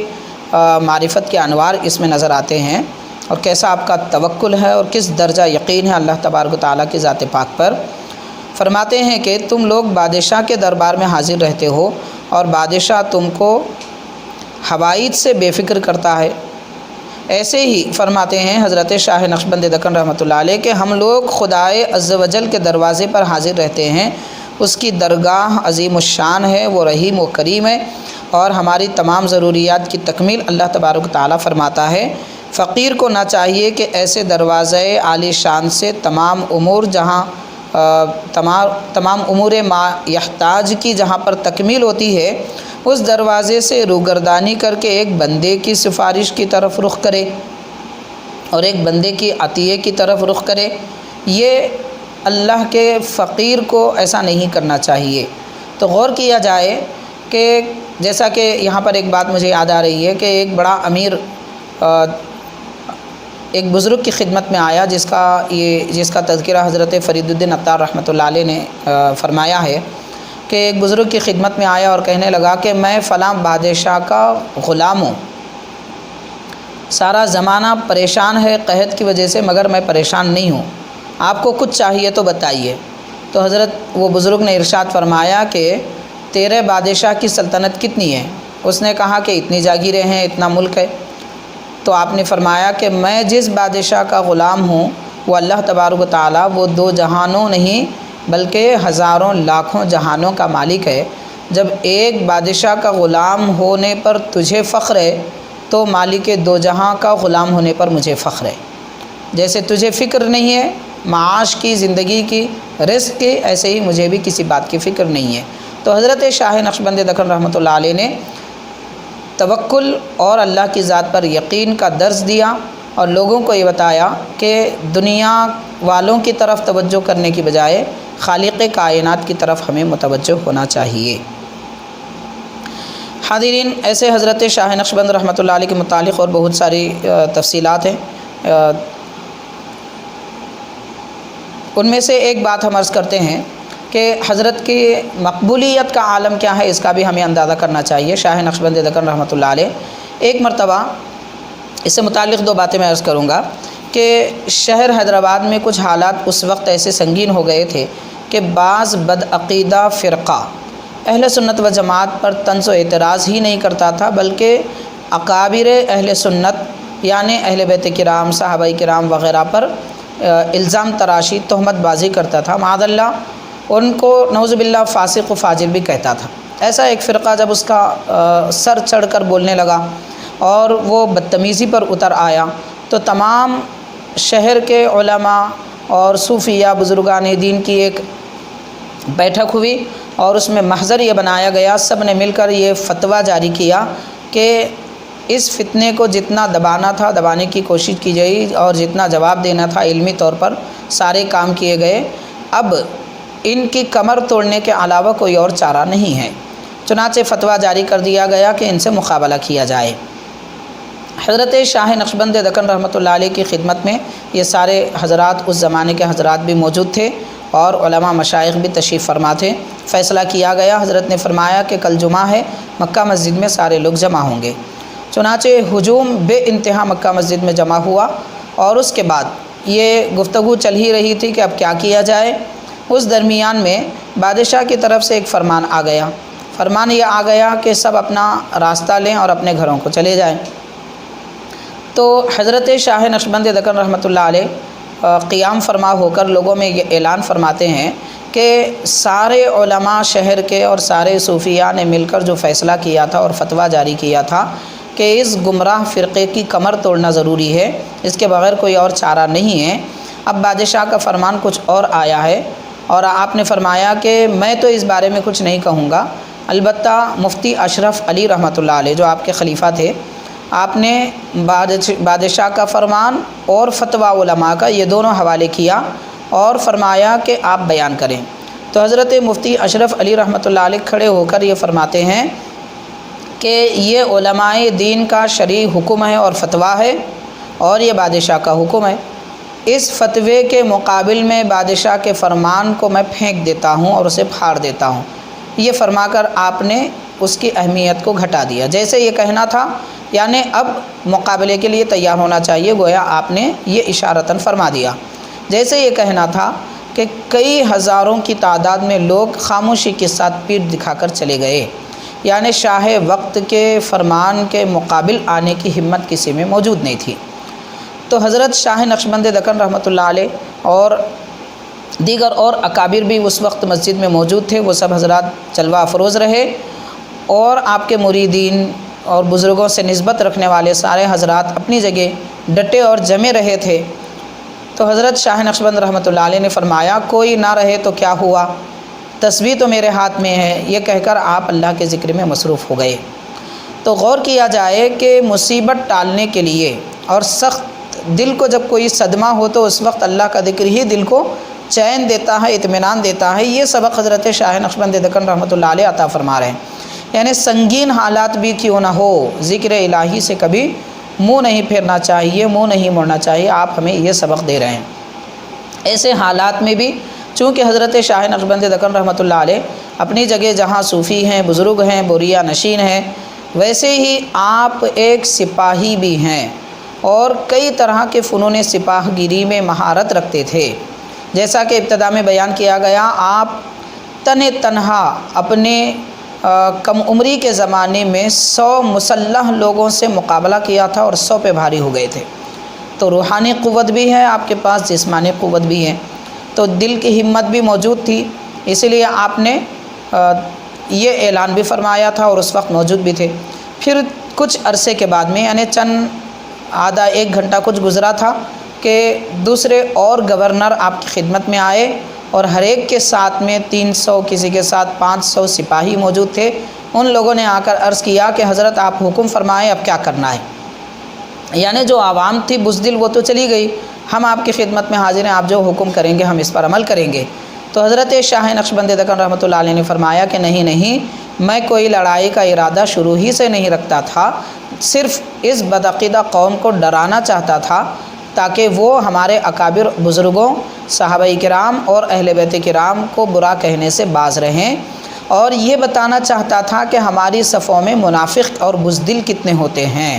معرفت کے انوار اس میں نظر آتے ہیں اور کیسا آپ کا توکل ہے اور کس درجہ یقین ہے اللہ تبارک و تعالیٰ کی ذات پاک پر۔ فرماتے ہیں کہ تم لوگ بادشاہ کے دربار میں حاضر رہتے ہو اور بادشاہ تم کو حوائج سے بے فکر کرتا ہے۔ ایسے ہی فرماتے ہیں حضرت شاہ نقشبند دکن رحمۃ اللہ علیہ کہ ہم لوگ خدائے عز و جل کے دروازے پر حاضر رہتے ہیں، اس کی درگاہ عظیم الشان ہے، وہ رحیم و کریم ہے اور ہماری تمام ضروریات کی تکمیل اللہ تبارک تعالیٰ فرماتا ہے۔ فقیر کو نہ چاہیے کہ ایسے دروازے عالی شان سے تمام امور ما یحتاج کی جہاں پر تکمیل ہوتی ہے، اس دروازے سے روگردانی کر کے ایک بندے کی سفارش کی طرف رخ کرے اور ایک بندے کی عطیے کی طرف رخ کرے۔ یہ اللہ کے فقیر کو ایسا نہیں کرنا چاہیے۔ تو غور کیا جائے کہ جیسا کہ یہاں پر ایک بات مجھے یاد آ رہی ہے کہ ایک بڑا امیر ایک بزرگ کی خدمت میں آیا جس کا تذکرہ حضرت فرید الدین عطار رحمۃ اللہ علیہ نے فرمایا ہے کہ ایک بزرگ کی خدمت میں آیا اور کہنے لگا کہ میں فلاں بادشاہ کا غلام ہوں، سارا زمانہ پریشان ہے قحط کی وجہ سے مگر میں پریشان نہیں ہوں، آپ کو کچھ چاہیے تو بتائیے۔ تو حضرت وہ بزرگ نے ارشاد فرمایا کہ تیرے بادشاہ کی سلطنت کتنی ہے؟ اس نے کہا کہ اتنی جاگیریں ہیں، اتنا ملک ہے۔ تو آپ نے فرمایا کہ میں جس بادشاہ کا غلام ہوں وہ اللہ تبارک و تعالیٰ، وہ 2 جہانوں نہیں بلکہ ہزاروں لاکھوں جہانوں کا مالک ہے۔ جب ایک بادشاہ کا غلام ہونے پر تجھے فخر ہے تو مالک 2 جہاں کا غلام ہونے پر مجھے فخر ہے۔ جیسے تجھے فکر نہیں ہے معاش کی، زندگی کی، رزق کی، ایسے ہی مجھے بھی کسی بات کی فکر نہیں ہے۔ تو حضرت شاہ نقشبند دکن رحمۃ اللہ علیہ نے توکل اور اللہ کی ذات پر یقین کا درس دیا اور لوگوں کو یہ بتایا کہ دنیا والوں کی طرف توجہ کرنے کی بجائے خالق کائنات کی طرف ہمیں متوجہ ہونا چاہیے۔ حاضرین، ایسے حضرت شاہ نقشبند رحمۃ اللہ علیہ کے متعلق اور بہت ساری تفصیلات ہیں۔ ان میں سے ایک بات ہم عرض کرتے ہیں کہ حضرت کی مقبولیت کا عالم کیا ہے، اس کا بھی ہمیں اندازہ کرنا چاہیے۔ شاہ نقشبند دکن رحمۃ اللہ علیہ ایک مرتبہ، اس سے متعلق دو باتیں میں عرض کروں گا کہ شہر حیدرآباد میں کچھ حالات اس وقت ایسے سنگین ہو گئے تھے کہ بعض بدعقیدہ فرقہ اہل سنت و جماعت پر طنز و اعتراض ہی نہیں کرتا تھا، بلکہ اکابر اہل سنت یعنی اہل بیت کرام، صحابہ کرام وغیرہ پر الزام تراشی، تہمت بازی کرتا تھا۔ معاذ اللہ ان کو نعوذ باللہ فاسق و فاجر بھی کہتا تھا۔ ایسا ایک فرقہ جب اس کا سر چڑھ کر بولنے لگا اور وہ بدتمیزی پر اتر آیا تو تمام شہر کے علماء اور صوفیہ بزرگان دین کی ایک بیٹھک ہوئی اور اس میں محضر یہ بنایا گیا، سب نے مل کر یہ فتویٰ جاری کیا کہ اس فتنے کو جتنا دبانا تھا دبانے کی کوشش کی گئی اور جتنا جواب دینا تھا علمی طور پر سارے کام کیے گئے، اب ان کی کمر توڑنے کے علاوہ کوئی اور چارہ نہیں ہے۔ چنانچہ فتویٰ جاری کر دیا گیا کہ ان سے مقابلہ کیا جائے۔ حضرت شاہ نقشبند دکن رحمۃ اللہ علیہ کی خدمت میں یہ سارے حضرات، اس زمانے کے حضرات بھی موجود تھے اور علماء مشائخ بھی تشریف فرما تھے۔ فیصلہ کیا گیا، حضرت نے فرمایا کہ کل جمعہ ہے، مکہ مسجد میں سارے لوگ جمع ہوں گے۔ چنانچہ ہجوم بے انتہا مکہ مسجد میں جمع ہوا اور اس کے بعد یہ گفتگو چل ہی رہی تھی کہ اب کیا کیا جائے۔ اس درمیان میں بادشاہ کی طرف سے ایک فرمان آ گیا۔ فرمان یہ آ گیا کہ سب اپنا راستہ لیں اور اپنے گھروں کو چلے جائیں۔ تو حضرت شاہ نقشبند دکن رحمۃ اللہ علیہ قیام فرما ہو کر لوگوں میں یہ اعلان فرماتے ہیں کہ سارے علماء شہر کے اور سارے صوفیاء نے مل کر جو فیصلہ کیا تھا اور فتویٰ جاری کیا تھا کہ اس گمراہ فرقے کی کمر توڑنا ضروری ہے، اس کے بغیر کوئی اور چارہ نہیں ہے۔ اب بادشاہ کا فرمان کچھ اور آیا ہے اور آپ نے فرمایا کہ میں تو اس بارے میں کچھ نہیں کہوں گا، البتہ مفتی اشرف علی رحمۃ اللہ علیہ جو آپ کے خلیفہ تھے، آپ نے بادشاہ کا فرمان اور فتویٰ علماء کا یہ دونوں حوالے کیا اور فرمایا کہ آپ بیان کریں۔ تو حضرت مفتی اشرف علی رحمۃ اللہ علیہ کھڑے ہو کر یہ فرماتے ہیں کہ یہ علماء دین کا شرعی حکم ہے اور فتویٰ ہے اور یہ بادشاہ کا حکم ہے، اس فتوے کے مقابل میں بادشاہ کے فرمان کو میں پھینک دیتا ہوں اور اسے پھاڑ دیتا ہوں۔ یہ فرما کر آپ نے اس کی اہمیت کو گھٹا دیا۔ جیسے یہ کہنا تھا یعنی اب مقابلے کے لیے تیار ہونا چاہیے، گویا آپ نے یہ اشارتاً فرما دیا۔ جیسے یہ کہنا تھا کہ کئی ہزاروں کی تعداد میں لوگ خاموشی کے ساتھ پیٹھ دکھا کر چلے گئے، یعنی شاہ وقت کے فرمان کے مقابل آنے کی ہمت کسی میں موجود نہیں تھی۔ تو حضرت شاہ نقشبند دکن رحمۃ اللہ علیہ اور دیگر اور اکابر بھی اس وقت مسجد میں موجود تھے، وہ سب حضرات جلوہ افروز رہے اور آپ کے مریدین اور بزرگوں سے نسبت رکھنے والے سارے حضرات اپنی جگہ ڈٹے اور جمے رہے تھے۔ تو حضرت شاہ نقشبند رحمۃ اللہ علیہ نے فرمایا کوئی نہ رہے تو کیا ہوا، تسبیح تو میرے ہاتھ میں ہے، یہ کہہ کر آپ اللہ کے ذکر میں مصروف ہو گئے۔ تو غور کیا جائے کہ مصیبت ٹالنے کے لیے اور سخت دل کو جب کوئی صدمہ ہو تو اس وقت اللہ کا ذکر ہی دل کو چین دیتا ہے، اطمینان دیتا ہے۔ یہ سبق حضرت شاہ نقشبند دکن رحمۃ اللہ علیہ عطا فرما رہے ہیں۔ یعنی سنگین حالات بھی کیوں نہ ہو، ذکر الہی سے کبھی منہ نہیں پھیرنا چاہیے، منہ نہیں موڑنا چاہیے۔ آپ ہمیں یہ سبق دے رہے ہیں۔ ایسے حالات میں بھی چونکہ حضرت شاہ نقشبند دکن رحمۃ اللہ علیہ اپنی جگہ جہاں صوفی ہیں، بزرگ ہیں، بوریا نشین ہیں، ویسے ہی آپ ایک سپاہی بھی ہیں اور کئی طرح کے فنون سپاہ گیری میں مہارت رکھتے تھے۔ جیسا کہ ابتدا میں بیان کیا گیا، آپ تنہا اپنے کم عمری کے زمانے میں 100 مسلح لوگوں سے مقابلہ کیا تھا اور 100 پہ بھاری ہو گئے تھے۔ تو روحانی قوت بھی ہے آپ کے پاس، جسمانی قوت بھی ہے، تو دل کی ہمت بھی موجود تھی، اسی لیے آپ نے یہ اعلان بھی فرمایا تھا اور اس وقت موجود بھی تھے۔ پھر کچھ عرصے کے بعد میں یعنی چند آدھا ایک گھنٹہ کچھ گزرا تھا کہ دوسرے اور گورنر آپ کی خدمت میں آئے اور ہر ایک کے ساتھ میں 300 کسی کے ساتھ 500 سپاہی موجود تھے۔ ان لوگوں نے آ کر عرض کیا کہ حضرت آپ حکم فرمائیں، اب کیا کرنا ہے۔ یعنی جو عوام تھی بزدل وہ تو چلی گئی، ہم آپ کی خدمت میں حاضر ہیں، آپ جو حکم کریں گے ہم اس پر عمل کریں گے۔ تو حضرت شاہ نقشبند دکن رحمۃ اللہ علیہ نے فرمایا کہ نہیں، میں کوئی لڑائی کا ارادہ شروع ہی سے نہیں رکھتا تھا، صرف اس بدعقیدہ قوم کو ڈرانا چاہتا تھا تاکہ وہ ہمارے اکابر بزرگوں، صحابہ کرام اور اہل بیت کرام کو برا کہنے سے باز رہیں، اور یہ بتانا چاہتا تھا کہ ہماری صفوں میں منافق اور بزدل کتنے ہوتے ہیں۔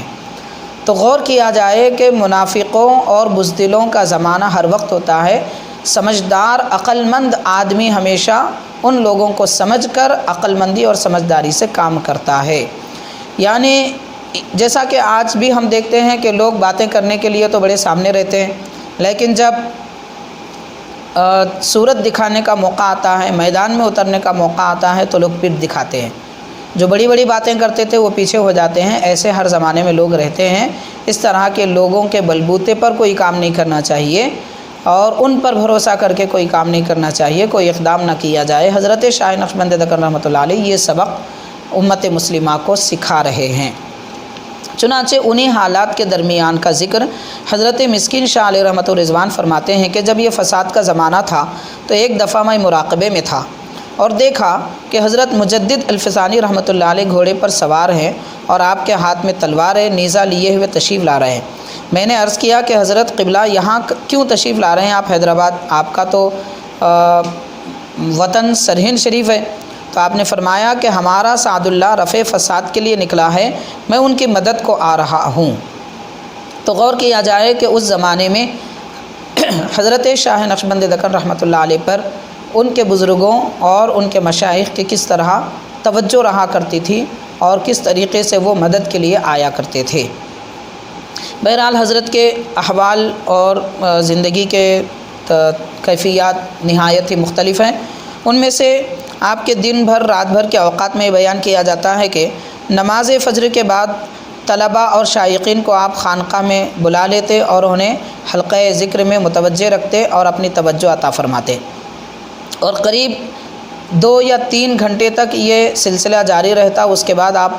تو غور کیا جائے کہ منافقوں اور بزدلوں کا زمانہ ہر وقت ہوتا ہے۔ سمجھدار عقل مند آدمی ہمیشہ ان لوگوں کو سمجھ کر عقل مندی اور سمجھداری سے کام کرتا ہے۔ یعنی جیسا کہ آج بھی ہم دیکھتے ہیں کہ لوگ باتیں کرنے کے لیے تو بڑے سامنے رہتے ہیں، لیکن جب صورت دکھانے کا موقع آتا ہے، میدان میں اترنے کا موقع آتا ہے تو لوگ پیٹھ دکھاتے ہیں۔ جو بڑی بڑی باتیں کرتے تھے وہ پیچھے ہو جاتے ہیں۔ ایسے ہر زمانے میں لوگ رہتے ہیں۔ اس طرح کے لوگوں کے بلبوتے پر کوئی کام نہیں کرنا چاہیے اور ان پر بھروسہ کر کے کوئی کام نہیں کرنا چاہیے، کوئی اقدام نہ کیا جائے۔ حضرت شاہ نقشبند دکن رحمۃ اللہ علیہ یہ سبق امت مسلمہ کو سکھا رہے ہیں۔ چنانچہ انہی حالات کے درمیان کا ذکر حضرت مسکین شاہ علیہ رحمۃ الرضوان فرماتے ہیں کہ جب یہ فساد کا زمانہ تھا تو ایک دفعہ میں مراقبے میں تھا اور دیکھا کہ حضرت مجدد الفسانی رحمۃ اللہ علیہ گھوڑے پر سوار ہیں اور آپ کے ہاتھ میں تلوار ہے، نیزہ لیے ہوئے تشریف لا رہے ہیں۔ میں نے عرض کیا کہ حضرت قبلہ یہاں کیوں تشریف لا رہے ہیں؟ آپ حیدرآباد، آپ کا تو وطن سرہند شریف ہے۔ تو آپ نے فرمایا کہ ہمارا سعد اللہ رفع فساد کے لیے نکلا ہے، میں ان کی مدد کو آ رہا ہوں۔ تو غور کیا جائے کہ اس زمانے میں حضرت شاہ نقشبند دکن رحمۃ اللہ علیہ پر ان کے بزرگوں اور ان کے مشائخ کی کس طرح توجہ رہا کرتی تھی اور کس طریقے سے وہ مدد کے لیے آیا کرتے تھے۔ بہرحال حضرت کے احوال اور زندگی کے کیفیات نہایت ہی مختلف ہیں۔ ان میں سے آپ کے دن بھر رات بھر کے اوقات میں بیان کیا جاتا ہے کہ نماز فجر کے بعد طلباء اور شائقین کو آپ خانقاہ میں بلا لیتے اور انہیں حلقہ ذکر میں متوجہ رکھتے اور اپنی توجہ عطا فرماتے، اور قریب 2 یا 3 گھنٹے تک یہ سلسلہ جاری رہتا۔ اس کے بعد آپ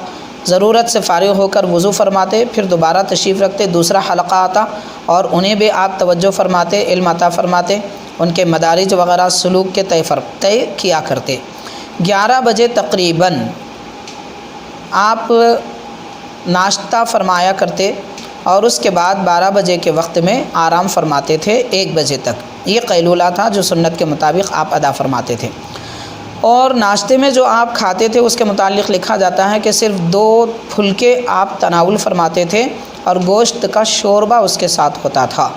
ضرورت سے فارغ ہو کر وضو فرماتے، پھر دوبارہ تشریف رکھتے، دوسرا حلقہ آتا اور انہیں بھی آپ توجہ فرماتے، علم عطا فرماتے، ان کے مدارج وغیرہ سلوک کے طے کیا کرتے۔ 11 بجے تقریباً آپ ناشتہ فرمایا کرتے اور اس کے بعد 12 بجے کے وقت میں آرام فرماتے تھے 1 بجے تک۔ یہ قیلولہ تھا جو سنت کے مطابق آپ ادا فرماتے تھے، اور ناشتے میں جو آپ کھاتے تھے اس کے متعلق لکھا جاتا ہے کہ صرف 2 پھلکے آپ تناول فرماتے تھے اور گوشت کا شوربہ اس کے ساتھ ہوتا تھا۔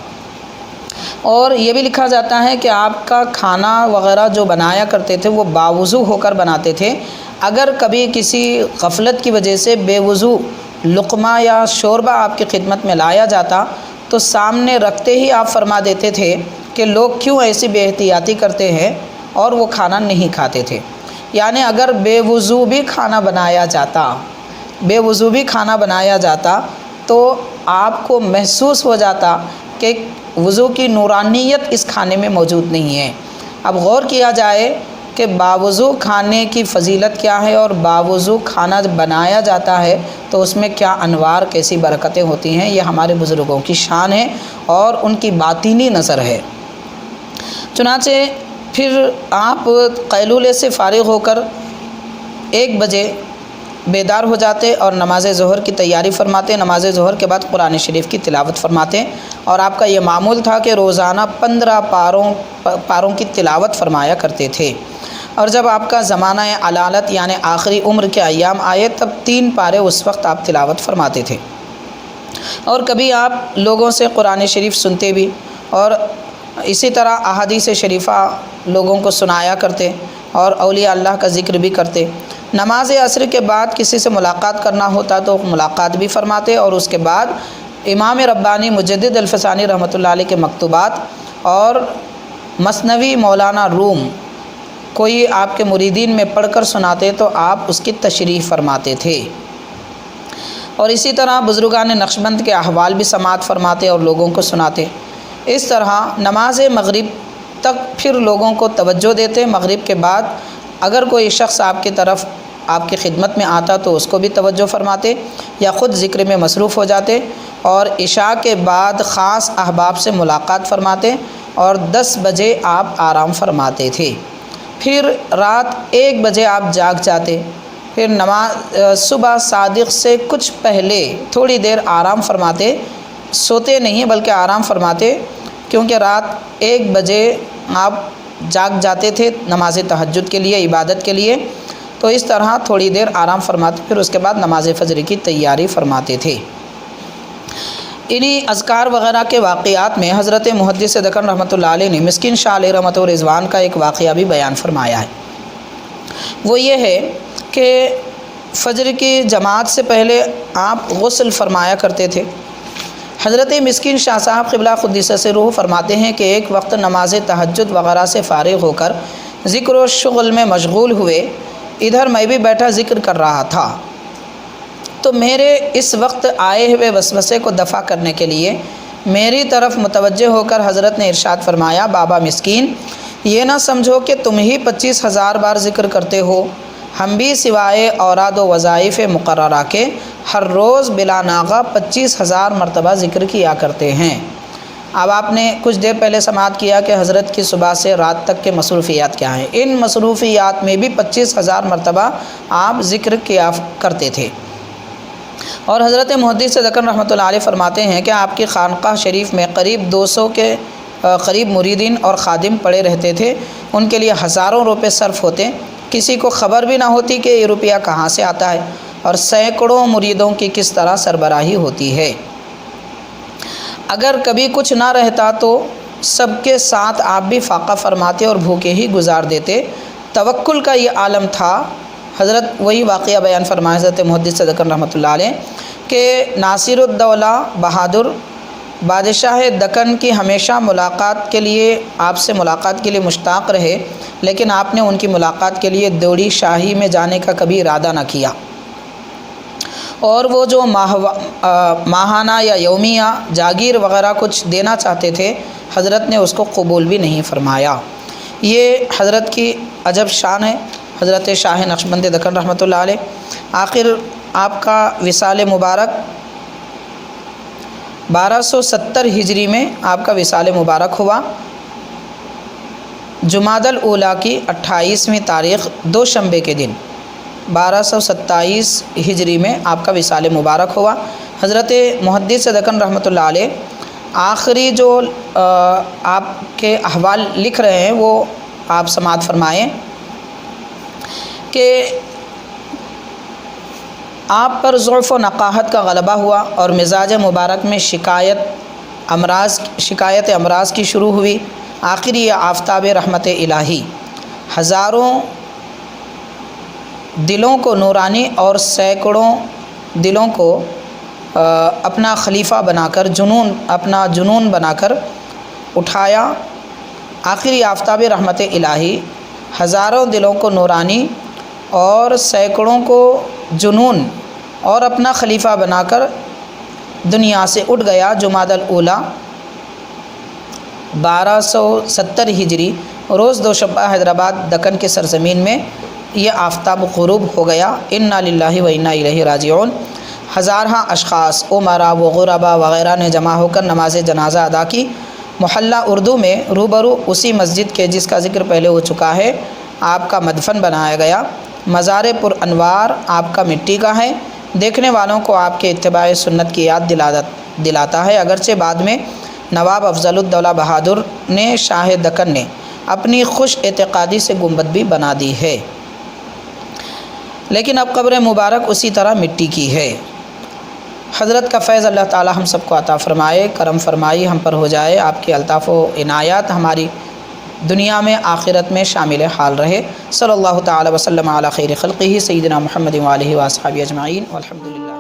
اور یہ بھی لکھا جاتا ہے کہ آپ کا کھانا وغیرہ جو بنایا کرتے تھے وہ باوضو ہو کر بناتے تھے۔ اگر کبھی کسی غفلت کی وجہ سے بے وضو لقمہ یا شوربہ آپ کی خدمت میں لایا جاتا تو سامنے رکھتے ہی آپ فرما دیتے تھے کہ لوگ کیوں ایسی بے احتیاطی کرتے ہیں، اور وہ کھانا نہیں کھاتے تھے۔ یعنی اگر بے وضو بھی کھانا بنایا جاتا تو آپ کو محسوس ہو جاتا کہ وضو کی نورانیت اس کھانے میں موجود نہیں ہے۔ اب غور کیا جائے کہ باوضو کھانے کی فضیلت کیا ہے اور باوضو کھانا بنایا جاتا ہے تو اس میں کیا انوار، کیسی برکتیں ہوتی ہیں۔ یہ ہمارے بزرگوں کی شان ہے اور ان کی باطنی نظر ہے۔ چنانچہ پھر آپ قیلولے سے فارغ ہو کر 1 بجے بیدار ہو جاتے اور نماز ظہر کی تیاری فرماتے۔ نماز ظہر کے بعد قرآن شریف کی تلاوت فرماتے، اور آپ کا یہ معمول تھا کہ روزانہ 15 پاروں کی تلاوت فرمایا کرتے تھے، اور جب آپ کا زمانہ علالت یعنی آخری عمر کے ایام آئے تب 3 پارے اس وقت آپ تلاوت فرماتے تھے، اور کبھی آپ لوگوں سے قرآن شریف سنتے بھی، اور اسی طرح احادیث شریفہ لوگوں کو سنایا کرتے اور اولیاء اللہ کا ذکر بھی کرتے۔ نماز عصر کے بعد کسی سے ملاقات کرنا ہوتا تو ملاقات بھی فرماتے، اور اس کے بعد امام ربانی مجدد الفسانی رحمۃ اللہ علیہ کے مکتوبات اور مثنوی مولانا روم کوئی آپ کے مریدین میں پڑھ کر سناتے تو آپ اس کی تشریح فرماتے تھے، اور اسی طرح بزرگان نقشبند کے احوال بھی سماعت فرماتے اور لوگوں کو سناتے۔ اس طرح نماز مغرب تک پھر لوگوں کو توجہ دیتے۔ مغرب کے بعد اگر کوئی شخص آپ کی طرف آپ کی خدمت میں آتا تو اس کو بھی توجہ فرماتے یا خود ذکر میں مصروف ہو جاتے، اور عشاء کے بعد خاص احباب سے ملاقات فرماتے، اور 10 بجے آپ آرام فرماتے تھے۔ پھر رات 1 بجے آپ جاگ جاتے، پھر نماز صبح صادق سے کچھ پہلے تھوڑی دیر آرام فرماتے، سوتے نہیں بلکہ آرام فرماتے، کیونکہ رات 1 بجے آپ جاگ جاتے تھے نماز تہجد کے لیے، عبادت کے لیے، تو اس طرح تھوڑی دیر آرام فرماتے، پھر اس کے بعد نماز فجر کی تیاری فرماتے تھے۔ انہی اذکار وغیرہ کے واقعات میں حضرت محدث دکن رحمۃ اللہ علیہ نے مسکین شاہ علیہ رحمۃ و رضوان کا ایک واقعہ بھی بیان فرمایا ہے۔ وہ یہ ہے کہ فجر کی جماعت سے پہلے آپ غسل فرمایا کرتے تھے۔ حضرت مسکین شاہ صاحب قبلہ قدس سے روح فرماتے ہیں کہ ایک وقت نماز تہجد وغیرہ سے فارغ ہو کر ذکر و شغل میں مشغول ہوئے، ادھر میں بھی بیٹھا ذکر کر رہا تھا، تو میرے اس وقت آئے ہوئے وسوسے کو دفع کرنے کے لیے میری طرف متوجہ ہو کر حضرت نے ارشاد فرمایا، بابا مسکین، یہ نہ سمجھو کہ تم ہی 25,000 بار ذکر کرتے ہو، ہم بھی سوائے اوراد و وظائف مقررہ کے ہر روز بلا ناغہ 25,000 مرتبہ ذکر کیا کرتے ہیں۔ اب آپ نے کچھ دیر پہلے سماعت کیا کہ حضرت کی صبح سے رات تک کے مصروفیات کیا ہیں، ان مصروفیات میں بھی 25,000 مرتبہ آپ ذکر کیا کرتے تھے۔ اور حضرت محدث دکن رحمۃ اللہ علیہ فرماتے ہیں کہ آپ کی خانقاہ شریف میں قریب 200 کے قریب مریدین اور خادم پڑے رہتے تھے، ان کے لیے ہزاروں روپے صرف ہوتے، کسی کو خبر بھی نہ ہوتی کہ یہ روپیہ کہاں سے آتا ہے، اور سینکڑوں مریدوں کی کس طرح سربراہی ہوتی ہے۔ اگر کبھی کچھ نہ رہتا تو سب کے ساتھ آپ بھی فاقہ فرماتے اور بھوکے ہی گزار دیتے۔ توکل کا یہ عالم تھا۔ حضرت وہی واقعہ بیان فرمائے حضرت محدث دکن رحمۃ اللہ علیہ کہ ناصر الدولہ بہادر بادشاہ دکن کی ہمیشہ ملاقات کے لیے، آپ سے ملاقات کے لیے مشتاق رہے، لیکن آپ نے ان کی ملاقات کے لیے دوڑی شاہی میں جانے کا کبھی ارادہ نہ کیا، اور وہ جو ماہانہ یا یومیہ جاگیر وغیرہ کچھ دینا چاہتے تھے، حضرت نے اس کو قبول بھی نہیں فرمایا۔ یہ حضرت کی عجب شان ہے۔ حضرت شاہ نقشبند دکن رحمۃ اللہ علیہ آخر آپ کا وصال مبارک 1270 ہجری میں آپ کا وصال مبارک ہوا۔ جمادی الاولیٰ کی 28ویں تاریخ دوشنبے کے دن 1227 ہجری میں آپ کا وصال مبارک ہوا۔ حضرت محدث دکن رحمۃ اللہ علیہ آخری جو آپ کے احوال لکھ رہے ہیں وہ آپ سماعت فرمائیں کہ آپ پر ضعف و نقاہت کا غلبہ ہوا اور مزاج مبارک میں شکایت امراض کی شروع ہوئی۔ آخر یہ آفتاب رحمت الہی ہزاروں دلوں کو نورانی اور سینکڑوں دلوں کو اپنا خلیفہ بنا کر اپنا جنون بنا کر اٹھایا۔ آخری آفتاب رحمت الہی ہزاروں دلوں کو نورانی اور سینکڑوں کو جنون اور اپنا خلیفہ بنا کر دنیا سے اٹھ گیا۔ جمادی الاولیٰ 1270 ہجری روز دوشنبہ حیدرآباد دکن کے سرزمین میں یہ آفتاب غروب ہو گیا۔ انا للہ و انا الیہ راجعون۔ ہزارہ اشخاص، امراء و غرباء وغیرہ نے جمع ہو کر نماز جنازہ ادا کی۔ محلہ اردو میں روبرو اسی مسجد کے جس کا ذکر پہلے ہو چکا ہے آپ کا مدفن بنایا گیا۔ مزار پر انوار آپ کا مٹی کا ہے، دیکھنے والوں کو آپ کے اتباع سنت کی یاد دلاتا ہے۔ اگرچہ بعد میں نواب افضل الدولہ بہادر نے شاہ دکن نے اپنی خوش اعتقادی سے گنبد بھی بنا دی ہے، لیکن اب قبر مبارک اسی طرح مٹی کی ہے۔ حضرت کا فیض اللہ تعالی ہم سب کو عطا فرمائے، کرم فرمائی ہم پر ہو جائے، آپ کی الطاف و عنایات ہماری دنیا میں آخرت میں شامل حال رہے۔ صلی اللہ تعالی وسلم علی خیر خلقہ سیدنا محمد و آلہ و اصحابہ اجمعین والحمد للہ۔